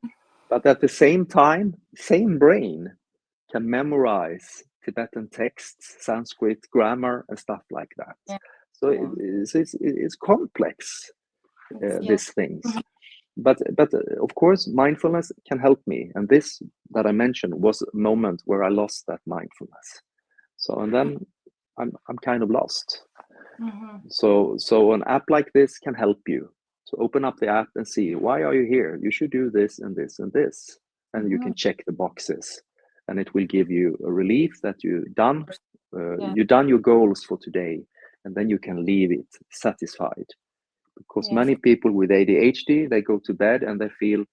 B: But at the same time, same brain can memorize Tibetan texts, Sanskrit grammar, and stuff like that. So it's complex, these things. But of course, mindfulness can help me. And this that I mentioned was a moment where I lost that mindfulness. So and then I'm kind of lost. So an app like this can help you. So open up the app and see, why are you here? You should do this and this and this. And you can check the boxes, and it will give you a relief that you've done your goals for today, and then you can leave it satisfied. Because many people with ADHD, they go to bed and they feel,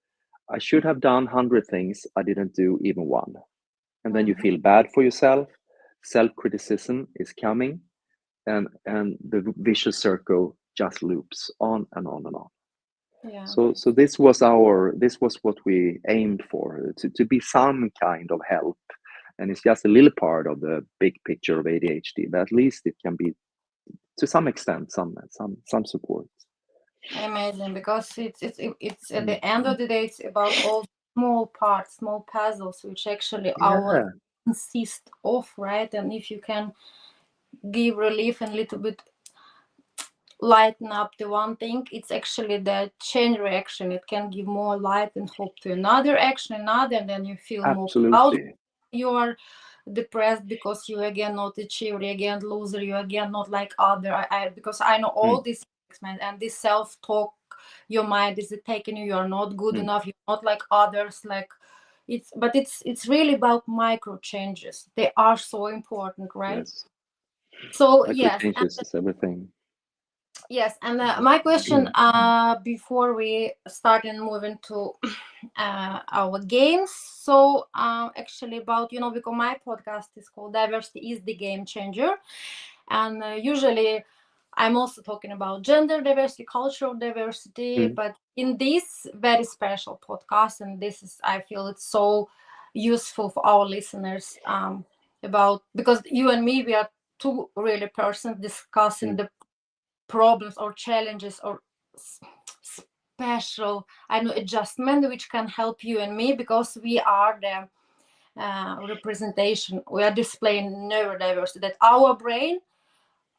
B: I should have done 100 things, I didn't do even one. And then you feel bad for yourself. Self-criticism is coming, and the vicious circle just loops on and on and on. So this was what we aimed for, to be some kind of help, and it's just a little part of the big picture of ADHD, but at least it can be to some extent some support.
A: Amazing, because it's at the end of the day, it's about all small parts, small puzzles, which actually our consist of, right? And if you can give relief and a little bit lighten up the one thing, it's actually the chain reaction. It can give more light and hope to another action, and then you feel more proud. You are depressed because you again not achiever, you again loser, you again not like other. Because I know all these things, and this self-talk, your mind is taking you are not good enough, you're not like others, like it's really about micro changes. They are so important, right? So
B: micro changes is everything.
A: Yes, and my question before we start and move into our games. So actually about, because my podcast is called Diversity is the Game Changer. And usually I'm also talking about gender diversity, cultural diversity, but in this very special podcast, and this is, I feel it's so useful for our listeners because you and me, we are two really persons discussing the problems or challenges or special adjustment which can help you and me, because we are the representation, we are displaying neurodiversity, that our brain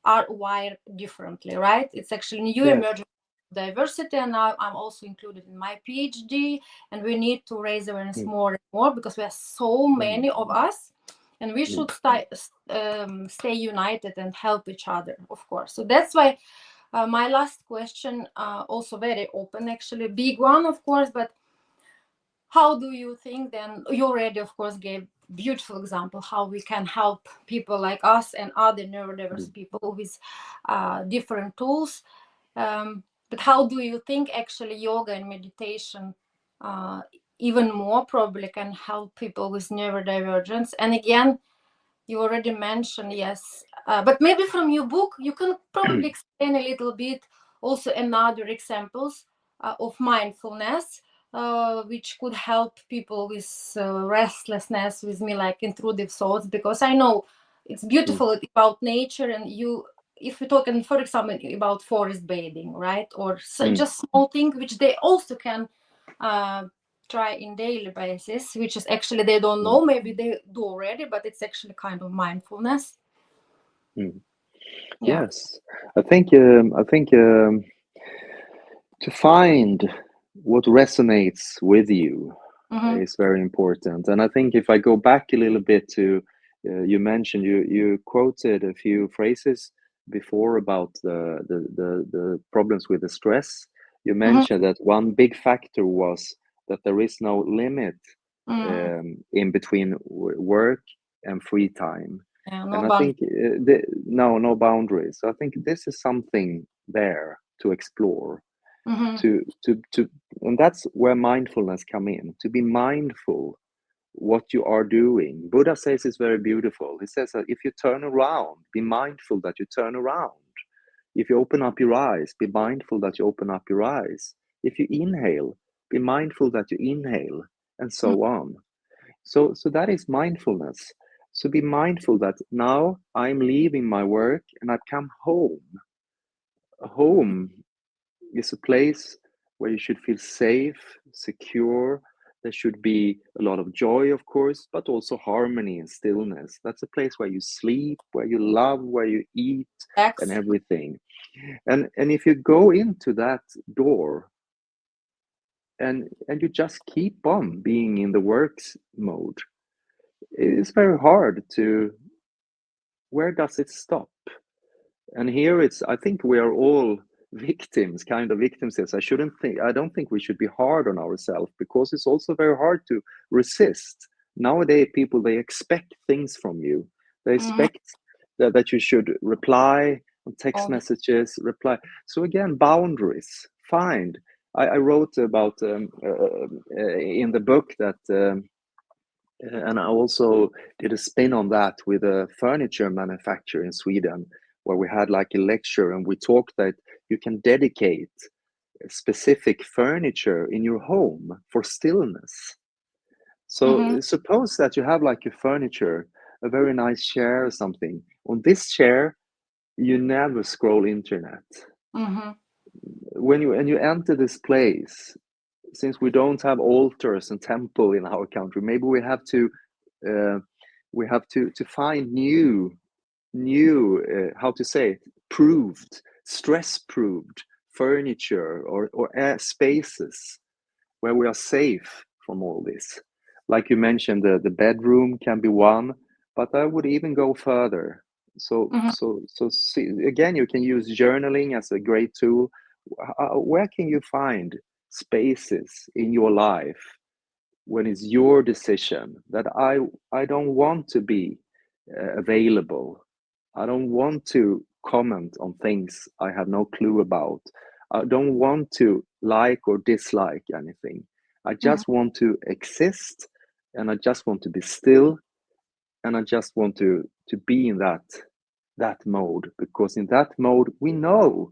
A: are wired differently, right? It's actually new emerging diversity, and now I'm also included in my PhD, and we need to raise awareness more and more, because we are so many of us, and we should stay united and help each other, of course. So that's why my last question, also very open, actually big one, of course, but how do you think then, you already of course gave beautiful example how we can help people like us and other neurodiverse people with different tools. But how do you think actually yoga and meditation uh, even more probably can help people with neurodivergence? And again, you already mentioned, yes, but maybe from your book you can probably explain a little bit also another examples of mindfulness, which could help people with restlessness, with me like intrusive thoughts, because I know it's
B: Mm,
A: beautiful about nature. And you, if we're talking for example about forest bathing, right, or
B: mm,
A: just small things which they also can uh, try in daily basis, which is actually they don't
B: mm,
A: know, maybe they do already, but it's actually kind of mindfulness.
B: mm.
A: Yeah.
B: Yes, I think to find what resonates with you
A: Mm-hmm.
B: is very important. And I think if I go back a little bit to you mentioned you quoted a few phrases before about the problems with the stress. You
A: Mm-hmm.
B: mentioned that one big factor was that there is no limit
A: Mm.
B: in between work and free time.
A: Yeah, no
B: And I
A: bound.
B: think no boundaries. So I think this is something there to explore,
A: Mm-hmm.
B: to and that's where mindfulness come in, to be mindful what you are doing. Buddha says it's very beautiful. He says that if you turn around, be mindful that you turn around. If you open up your eyes, be mindful that you open up your eyes. If you inhale, be mindful that you inhale, and so on. So that is mindfulness. So be mindful that now I'm leaving my work and I've come home. Home is a place where you should feel safe, secure. There should be a lot of joy, of course, but also harmony and stillness. That's a place where you sleep, where you love, where you eat, and
A: X.
B: everything. And if you go into that door and you just keep on being in the works mode, it is very hard to, where does it stop? And here it's, I think we are all victims, kind of victims. Yes, I don't think we should be hard on ourselves, because it's also very hard to resist. Nowadays, people, they expect things from you. They
A: Mm-hmm.
B: expect that you should reply on text
A: All the
B: messages, reply. So again, boundaries, find. I wrote about in the book that and I also did a spin on that with a furniture manufacturer in Sweden, where we had like a lecture and we talked that you can dedicate specific furniture in your home for stillness. So
A: mm-hmm.
B: suppose that you have like a furniture, a very nice chair or something. On this chair, you never scroll internet.
A: Mm-hmm.
B: When you enter this place, since we don't have altars and temple in our country, maybe uh, we have to find new how to say it, proved, stress proved furniture or spaces where we are safe from all this. Like you mentioned, the bedroom can be one, but I would even go further.
A: Mm-hmm.
B: So see, again, you can use journaling as a great tool. Where can you find spaces in your life when it's your decision that I don't want to be available. I don't want to comment on things I have no clue about. I don't want to like or dislike anything. I
A: Mm-hmm.
B: just want to exist, and I just want to be still, and I just want to be in that mode, because in that mode we know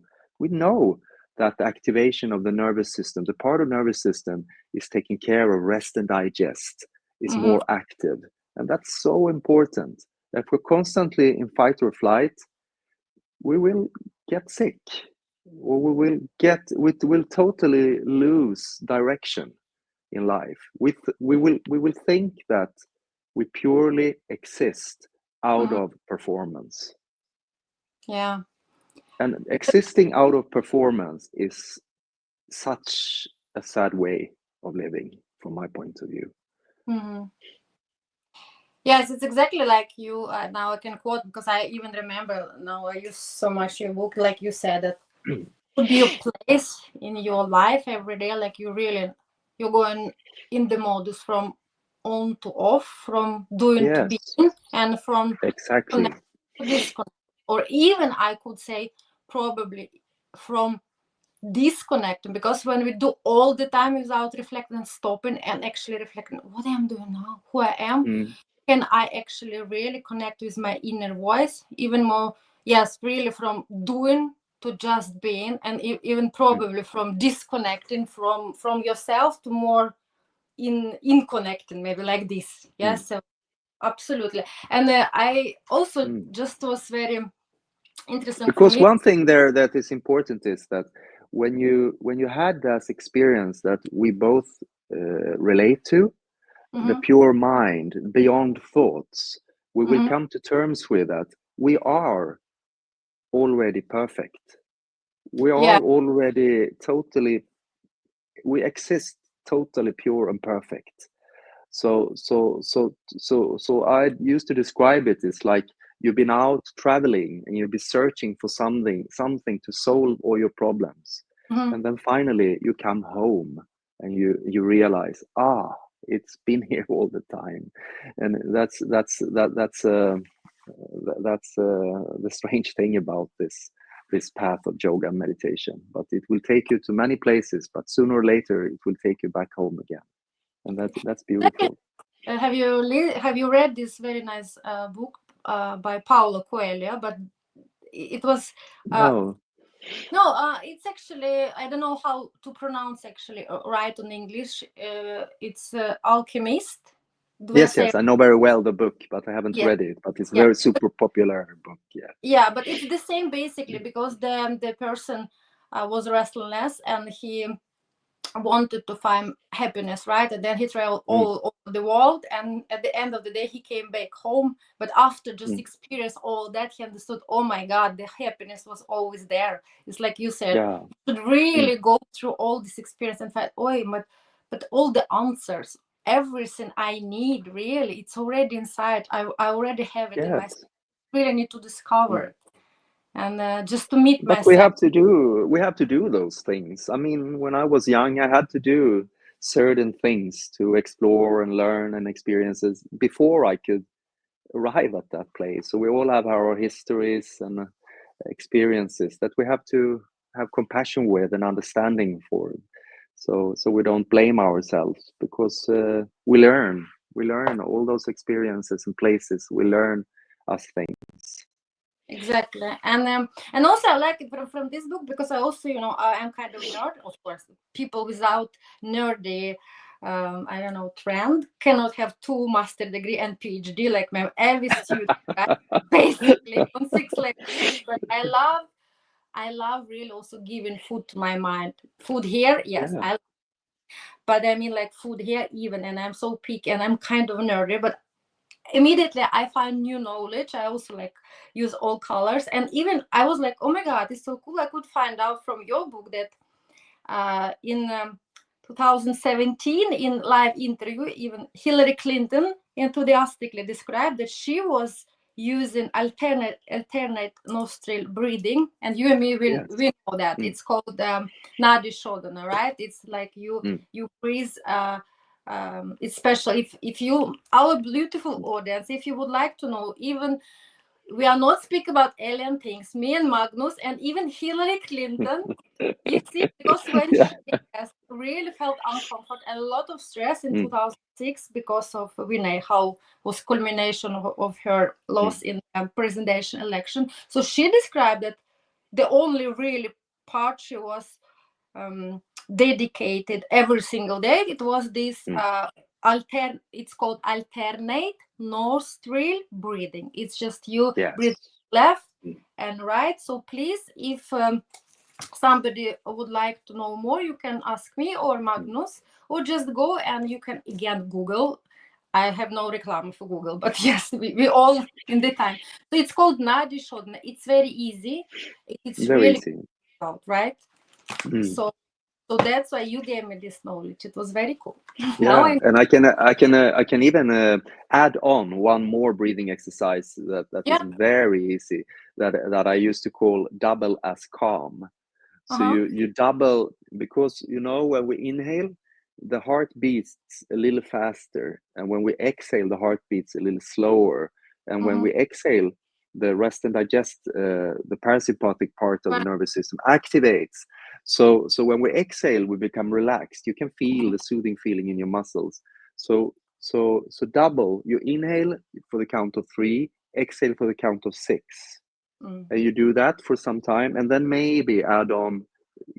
B: that the activation of the nervous system, the part of nervous system is taking care of rest and digest, is
A: Mm-hmm.
B: more active. And that's so important. If we're constantly in fight or flight, we will get sick, or we will totally lose direction in life. We will think that we purely exist out
A: Mm-hmm.
B: of performance.
A: Yeah.
B: And existing out of performance is such a sad way of living, from my point of view.
A: Mm-hmm. Yes, it's exactly like you. Now I can quote because I even remember now. I use so much your book, like you said, that would be a place in your life every day, like you're going in the modus from on to off, from doing to being,
B: Yes,
A: and from
B: exactly.
A: connect to disconnect, or even I could say probably from disconnecting, because when we do all the time without reflecting and stopping and actually reflecting what I'm doing now, who I am, can I actually really connect with my inner voice even more? Yes, really, from doing to just being, and even probably from disconnecting from yourself to more in connecting, maybe like this. Yes, so absolutely. And I also just was very interesting for
B: Because
A: me.
B: one thing there that is important is that when you had this experience that we both relate to, the pure mind beyond thoughts, we will come to terms with that we are already perfect. We
A: Yeah.
B: are already totally, we exist totally pure and perfect. So I used to describe it as like you've been out traveling and you've been searching for something to solve all your problems, and then finally you come home and you realize, it's been here all the time. And that's the strange thing about this path of yoga and meditation. But it will take you to many places, but sooner or later it will take you back home again, and that's beautiful.
A: Have you read this very nice book by Paulo Coelho? But it was
B: No.
A: no, it's actually, I don't know how to pronounce actually right on English. It's Alchemist. Do I say?
B: Yes, I know very well the book, but I haven't
A: Yeah,
B: read it. But it's a
A: yeah,
B: very super popular book. Yeah.
A: yeah. But it's the same basically, because the person was restless and he wanted to find happiness, right? And then he traveled
B: Mm,
A: all over the world, and at the end of the day he came back home. But after just
B: mm,
A: experience all that, he understood, oh my god, the happiness was always there. It's like you said,
B: yeah.
A: you should
B: Mm,
A: really go through all this experience and find, oh, but all the answers, everything I need, really, it's already inside. I already have it in myself.
B: yes.
A: Really need to discover
B: Mm.
A: it, and just to meet
B: But we
A: myself.
B: have to do those things. I mean, when I was young, I had to do certain things to explore and learn and experiences before I could arrive at that place. So we all have our histories and experiences that we have to have compassion with and understanding for. So we don't blame ourselves, because we learn all those experiences and places. We learn us things.
A: Exactly, and also I like it from this book, because I also, I am kind of nerd, of course. People without nerdy, I don't know, trend cannot have two master degree and PhD like my every student, right? Basically on 6 languages. But I love really also giving food to my mind. Food here, yes,
B: Yeah.
A: but I mean like food here even, and I'm so picky and I'm kind of nerdy, but immediately I find new knowledge. I also like use all colors, and even I was like, oh my god, it's so cool. I could find out from your book that in 2017 in live interview, even Hillary Clinton enthusiastically described that she was using alternate nostril breathing, and you and me,
B: Yes.
A: we know that
B: Mm,
A: it's called nadi shodhana, right? It's like
B: mm,
A: you breathe. It's special. If you, our beautiful audience, if you would like to know, even we are not speaking about alien things. Me and Magnus and even Hillary Clinton, you see, because when
B: yeah.
A: she has really felt uncomfort and a lot of stress in
B: Mm,
A: 2006 because of we know how was culmination of her
B: mm,
A: loss in the presidential election. So she described that the only really part she was dedicated every single day, it was this
B: mm.
A: it's called alternate nostril breathing. It's just you breathe
B: Yes.
A: left
B: Mm,
A: and right. So please, if somebody would like to know more, you can ask me or
B: mm.
A: Magnus, or just go and you can again Google. I have no reclam for Google, but yes, we all in the time. So it's called Nadi Shodhana. It's very easy. It's
B: Very
A: really
B: easy.
A: out, right?
B: Mm.
A: So that's why you gave me this knowledge. It was very cool. Now
B: Yeah, and I can even add on one more breathing exercise that
A: yeah.
B: is very easy, that I used to call double as calm. So
A: Uh-huh.
B: you double, because when we inhale, the heart beats a little faster, and when we exhale, the heart beats a little slower. And when
A: Mm-hmm.
B: we exhale, the rest and digest, the parasympathetic part of the
A: Right.
B: nervous system activates. So when we exhale, we become relaxed. You can feel the soothing feeling in your muscles. So double. You inhale for the count of 3, exhale for the count of 6, and you do that for some time, and then maybe add on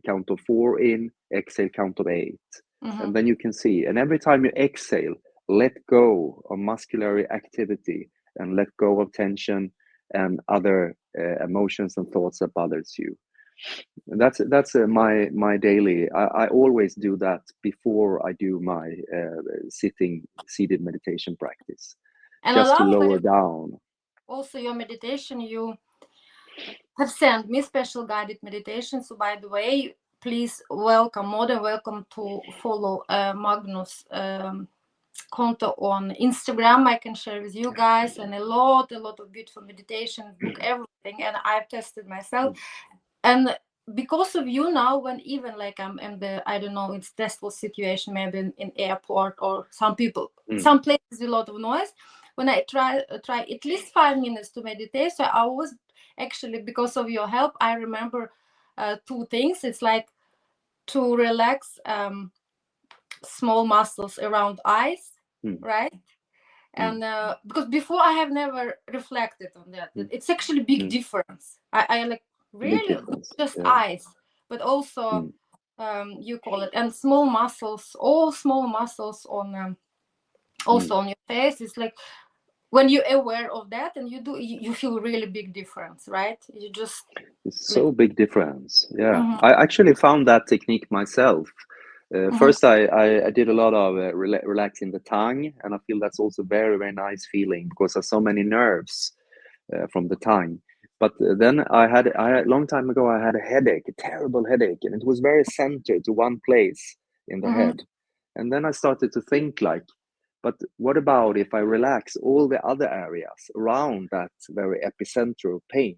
B: count of 4 in, exhale count of 8, and then you can see. And every time you exhale, let go of muscular activity and let go of tension and other emotions and thoughts that bothers you. And that's my daily. I always do that before I do my seated meditation practice,
A: And
B: just
A: I
B: to
A: love
B: lower down.
A: also your meditation. You have sent me special guided meditation. So by the way, please welcome, more than welcome to follow Magnus Konto on Instagram. I can share with you guys, and a lot of beautiful meditations, book, everything. And I've tested myself. And because of you now, when even like I'm in the, I don't know, in stressful situation, maybe in airport or some some places with a lot of noise, when I try at least 5 minutes to meditate, so I was actually, because of your help, I remember 2 things. It's like to relax small muscles around eyes, right? And because before I have never reflected on that, it's actually big difference. I like really not just eyes, but also you call it, and small muscles, all small muscles on also on your face. It's like when you're aware of that, and you feel really big difference, right? You just,
B: it's so big difference. Yeah, I actually found that technique myself. First, I did a lot of relaxing the tongue, and I feel that's also very nice feeling, because there's so many nerves from the tongue. But then I had a long time ago, I had a headache, a terrible headache, and it was very centered to one place in the head. And then I started to think like, but what about if I relax all the other areas around that very epicenter of pain?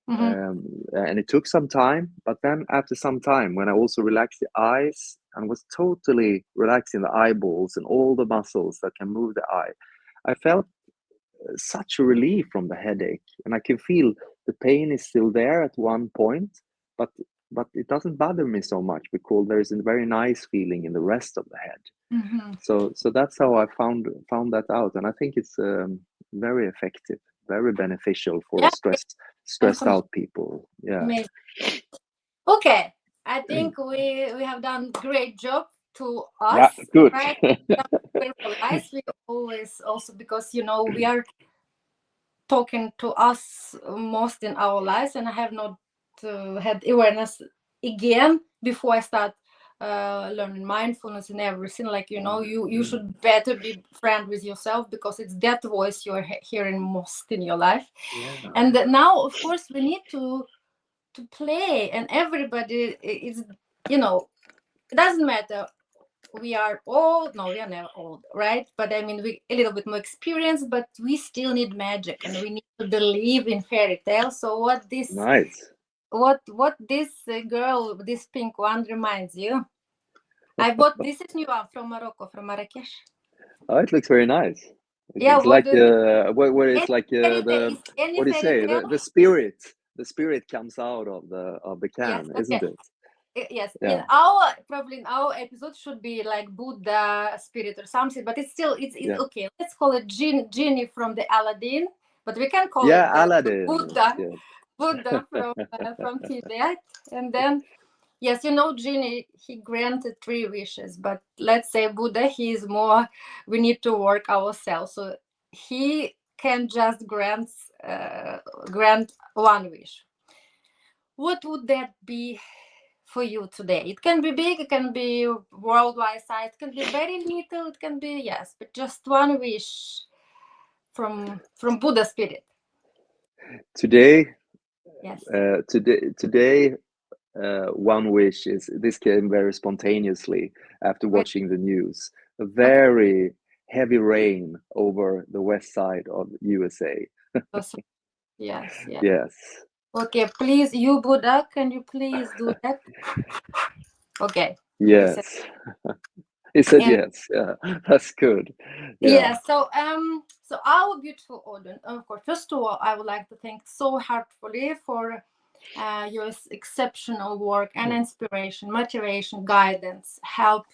B: And it took some time, but then after some time, when I also relaxed the eyes and was totally relaxing the eyeballs and all the muscles that can move the eye, I felt such a relief from the headache, and I can feel the pain is still there at one point, but it doesn't bother me so much, because there is a very nice feeling in the rest of the head. So that's how I found that out, and I think it's very effective, very beneficial for stressed out people. Yeah.
A: Amazing. Okay, I think we have done great job to us.
B: Yeah, good.
A: Right? We always also, because we are talking to us most in our lives, and I have not had awareness again before I start learning mindfulness and everything. Like you should better be friend with yourself, because it's that voice you're hearing most in your life. And now, of course, we need to play, and everybody is, it doesn't matter. We are old. No, we are never old, right? But I mean, we a little bit more experienced, but we still need magic, and we need to believe in fairy tales. So what this girl, this pink one, reminds you? I bought, this is new one from Morocco, from Marrakesh.
B: Oh, it looks very nice.
A: Yeah,
B: It's like what is like the, what do you say, the spirit comes out of the can.
A: Yes,
B: Isn't
A: okay.
B: it?
A: Yes,
B: Yeah.
A: in our episode should be like Buddha spirit or something, but it's still it's okay. Let's call it Genie from the Aladdin, but we can call it
B: Aladdin.
A: Buddha.
B: Yes.
A: Buddha from Tibet. And then yes, Genie, he granted 3 wishes, but let's say Buddha, he is more, we need to work ourselves, so he can just grant 1 wish. What would that be for you today? It can be big, it can be worldwide size, it can be very little, it can be, yes, but just 1 wish from Buddha spirit.
B: Today,
A: yes.
B: Today, 1 wish is, this came very spontaneously after watching the news. A very heavy rain over the west side of USA.
A: Yes.
B: Yes.
A: Okay, please, you Buddha, can you please do that? Okay.
B: Yes. He said yes. Yeah, that's good.
A: Yeah. So our beautiful audience, of course, first of all, I would like to thank so heartfully for Your exceptional work and inspiration, motivation, guidance, help.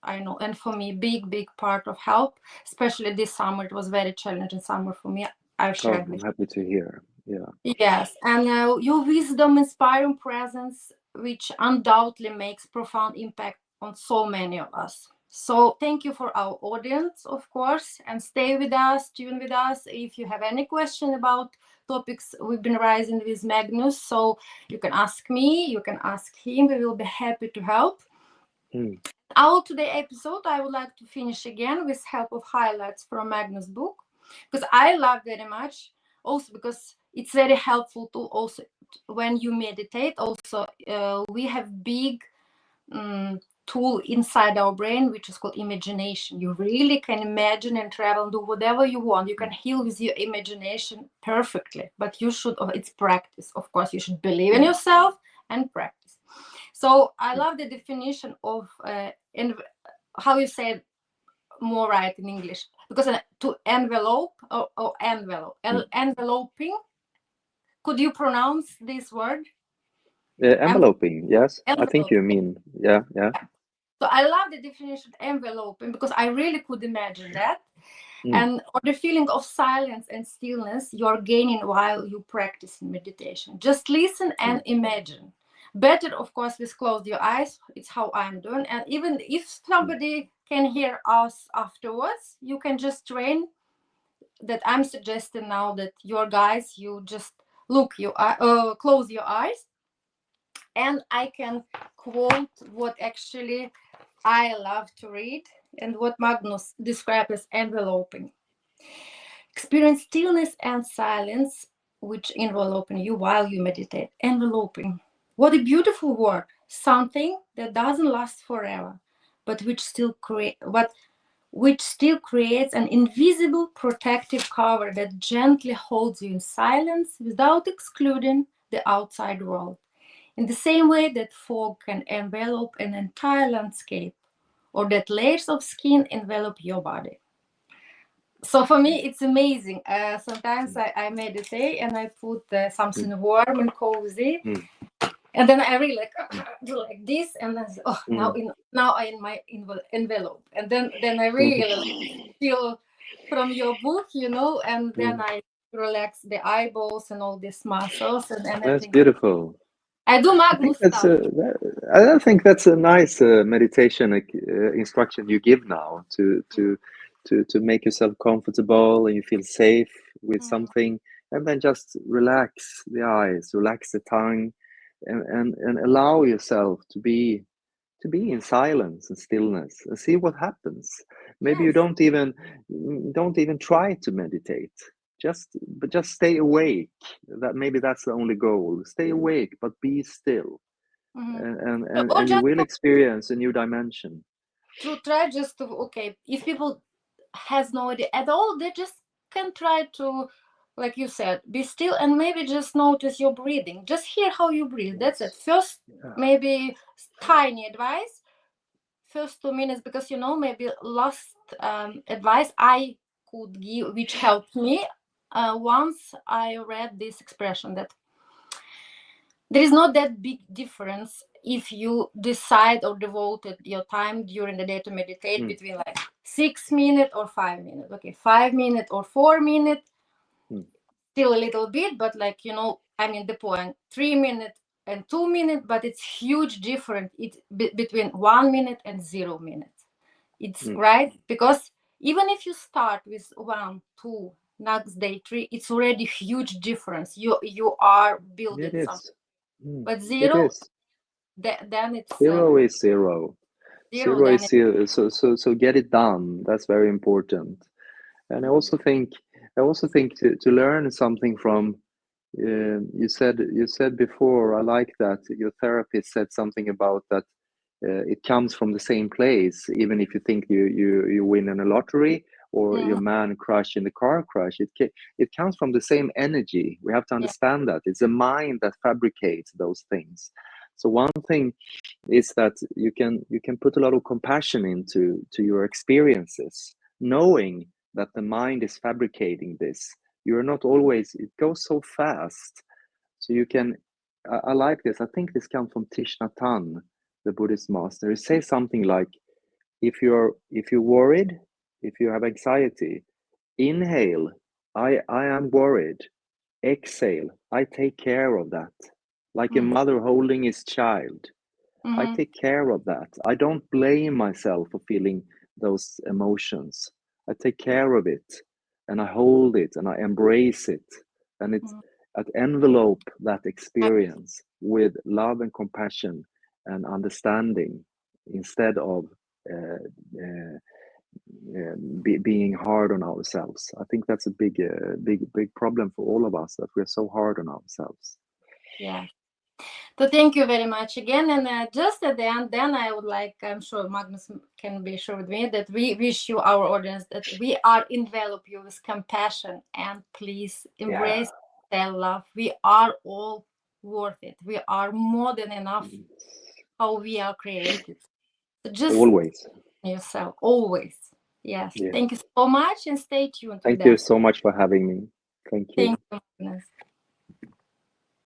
A: I know, and for me, big part of help, especially this summer. It was very challenging summer for me. I've
B: Oh,
A: shared
B: I'm
A: with
B: happy to hear. Yeah.
A: you. Yes, and your wisdom, inspiring presence, which undoubtedly makes profound impact on so many of us. So thank you for our audience, of course, and stay with us, tune with us. If you have any question about topics we've been raising with Magnus, so you can ask me, you can ask him. We will be happy to help. Our today episode, I would like to finish again with help of highlights from Magnus' book, because I love very much, also because it's very helpful to also when you meditate. Also, we have big tool inside our brain, which is called imagination. You really can imagine and travel and do whatever you want. You can heal with your imagination perfectly, but you should, it's practice. Of course, you should believe in yourself and practice. So I love the definition of how you say it more right in English, because to envelope or enveloping. Could you pronounce this word?
B: Enveloping, yes. I think you
A: Enveloping.
B: mean, yeah.
A: So I love the definition enveloping because I really could imagine that.
B: Mm.
A: And or the feeling of silence and stillness you're gaining while you practice in meditation. Just listen and imagine. Better, of course, with close your eyes. It's how I'm doing. And even if somebody can hear us afterwards, you can just train that. I'm suggesting now that your guys, you just close your eyes, and I can quote what actually I love to read and what Magnus described as enveloping. Experience stillness and silence which enveloping you while you meditate. Enveloping. What a beautiful word. Something that doesn't last forever, but which still creates an invisible protective cover that gently holds you in silence without excluding the outside world. In the same way that fog can envelop an entire landscape, or that layers of skin envelop your body. So for me, it's amazing. Sometimes I meditate and I put something warm and cozy, and then I really do like this, and then now I'm in my envelope, and then I really feel from your book, and then I relax the eyeballs and all these muscles and
B: That's
A: anything.
B: beautiful.
A: I do
B: I think
A: Magnus
B: that's
A: stuff.
B: I think that's a nice meditation instruction you give now to make yourself comfortable and you feel safe with something, and then just relax the eyes, relax the tongue, and allow yourself to be in silence and stillness and see what happens. Maybe you
A: Yes.
B: don't even try to meditate. Just stay awake. That's the only goal. Stay awake, but be still,
A: Or
B: and you
A: just
B: will experience a new dimension.
A: to try just to, okay, if people has no idea at all, they just can try to, like you said, be still and maybe just notice your breathing. Just hear how you breathe. That's it. First, maybe tiny advice, first 2 minutes, because maybe last advice I could give, which helped me. Once I read this expression that there is not that big difference if you decide or devoted your time during the day to meditate between like 6 minutes or 5 minutes. Okay, 5 minutes or 4 minutes, still a little bit, but the point, 3 minutes and 2 minutes, but it's huge difference. It's between 1 minute and 0 minutes. It's right, because even if you start with 1, 2, next day 3, it's already huge difference. You are building
B: It
A: something.
B: is.
A: But
B: It
A: 0,
B: is.
A: then it's
B: Zero is zero.
A: 0.
B: Zero
A: Then
B: is zero. So get it done. That's very important. And I also think to learn something from you said before. I like that your therapist said something about that. It comes from the same place, even if you think you win in a lottery or your man crash in the car crash. It comes from the same energy. We have to understand that it's a mind that fabricates those things. So one thing is that you can put a lot of compassion into your experiences, knowing that the mind is fabricating this. You're not always, it goes so fast. So you can, I like this. I think this comes from Thich Nhat Hanh, the Buddhist master. He says something like, if you're worried, if you have anxiety, inhale, I am worried. Exhale, I take care of that. Like a mother holding his child. I take care of that. I don't blame myself for feeling those emotions. I take care of it and I hold it and I embrace it. And it's I envelope that experience with love and compassion and understanding instead of being hard on ourselves. I think that's a big problem for all of us, that we're so hard on ourselves.
A: Yeah. So thank you very much again. And just at the end, then I would like, I'm sure Magnus can be sure with me, that we wish you, our audience, that we are envelop you with compassion, and please embrace self-love. We are all worth it. We are more than enough how we are created. So just
B: Always.
A: yourself, always. Yes.
B: Yeah.
A: Thank you so much, and stay tuned.
B: Thank you so much for having me. Thank you.
A: Thank you, Magnus.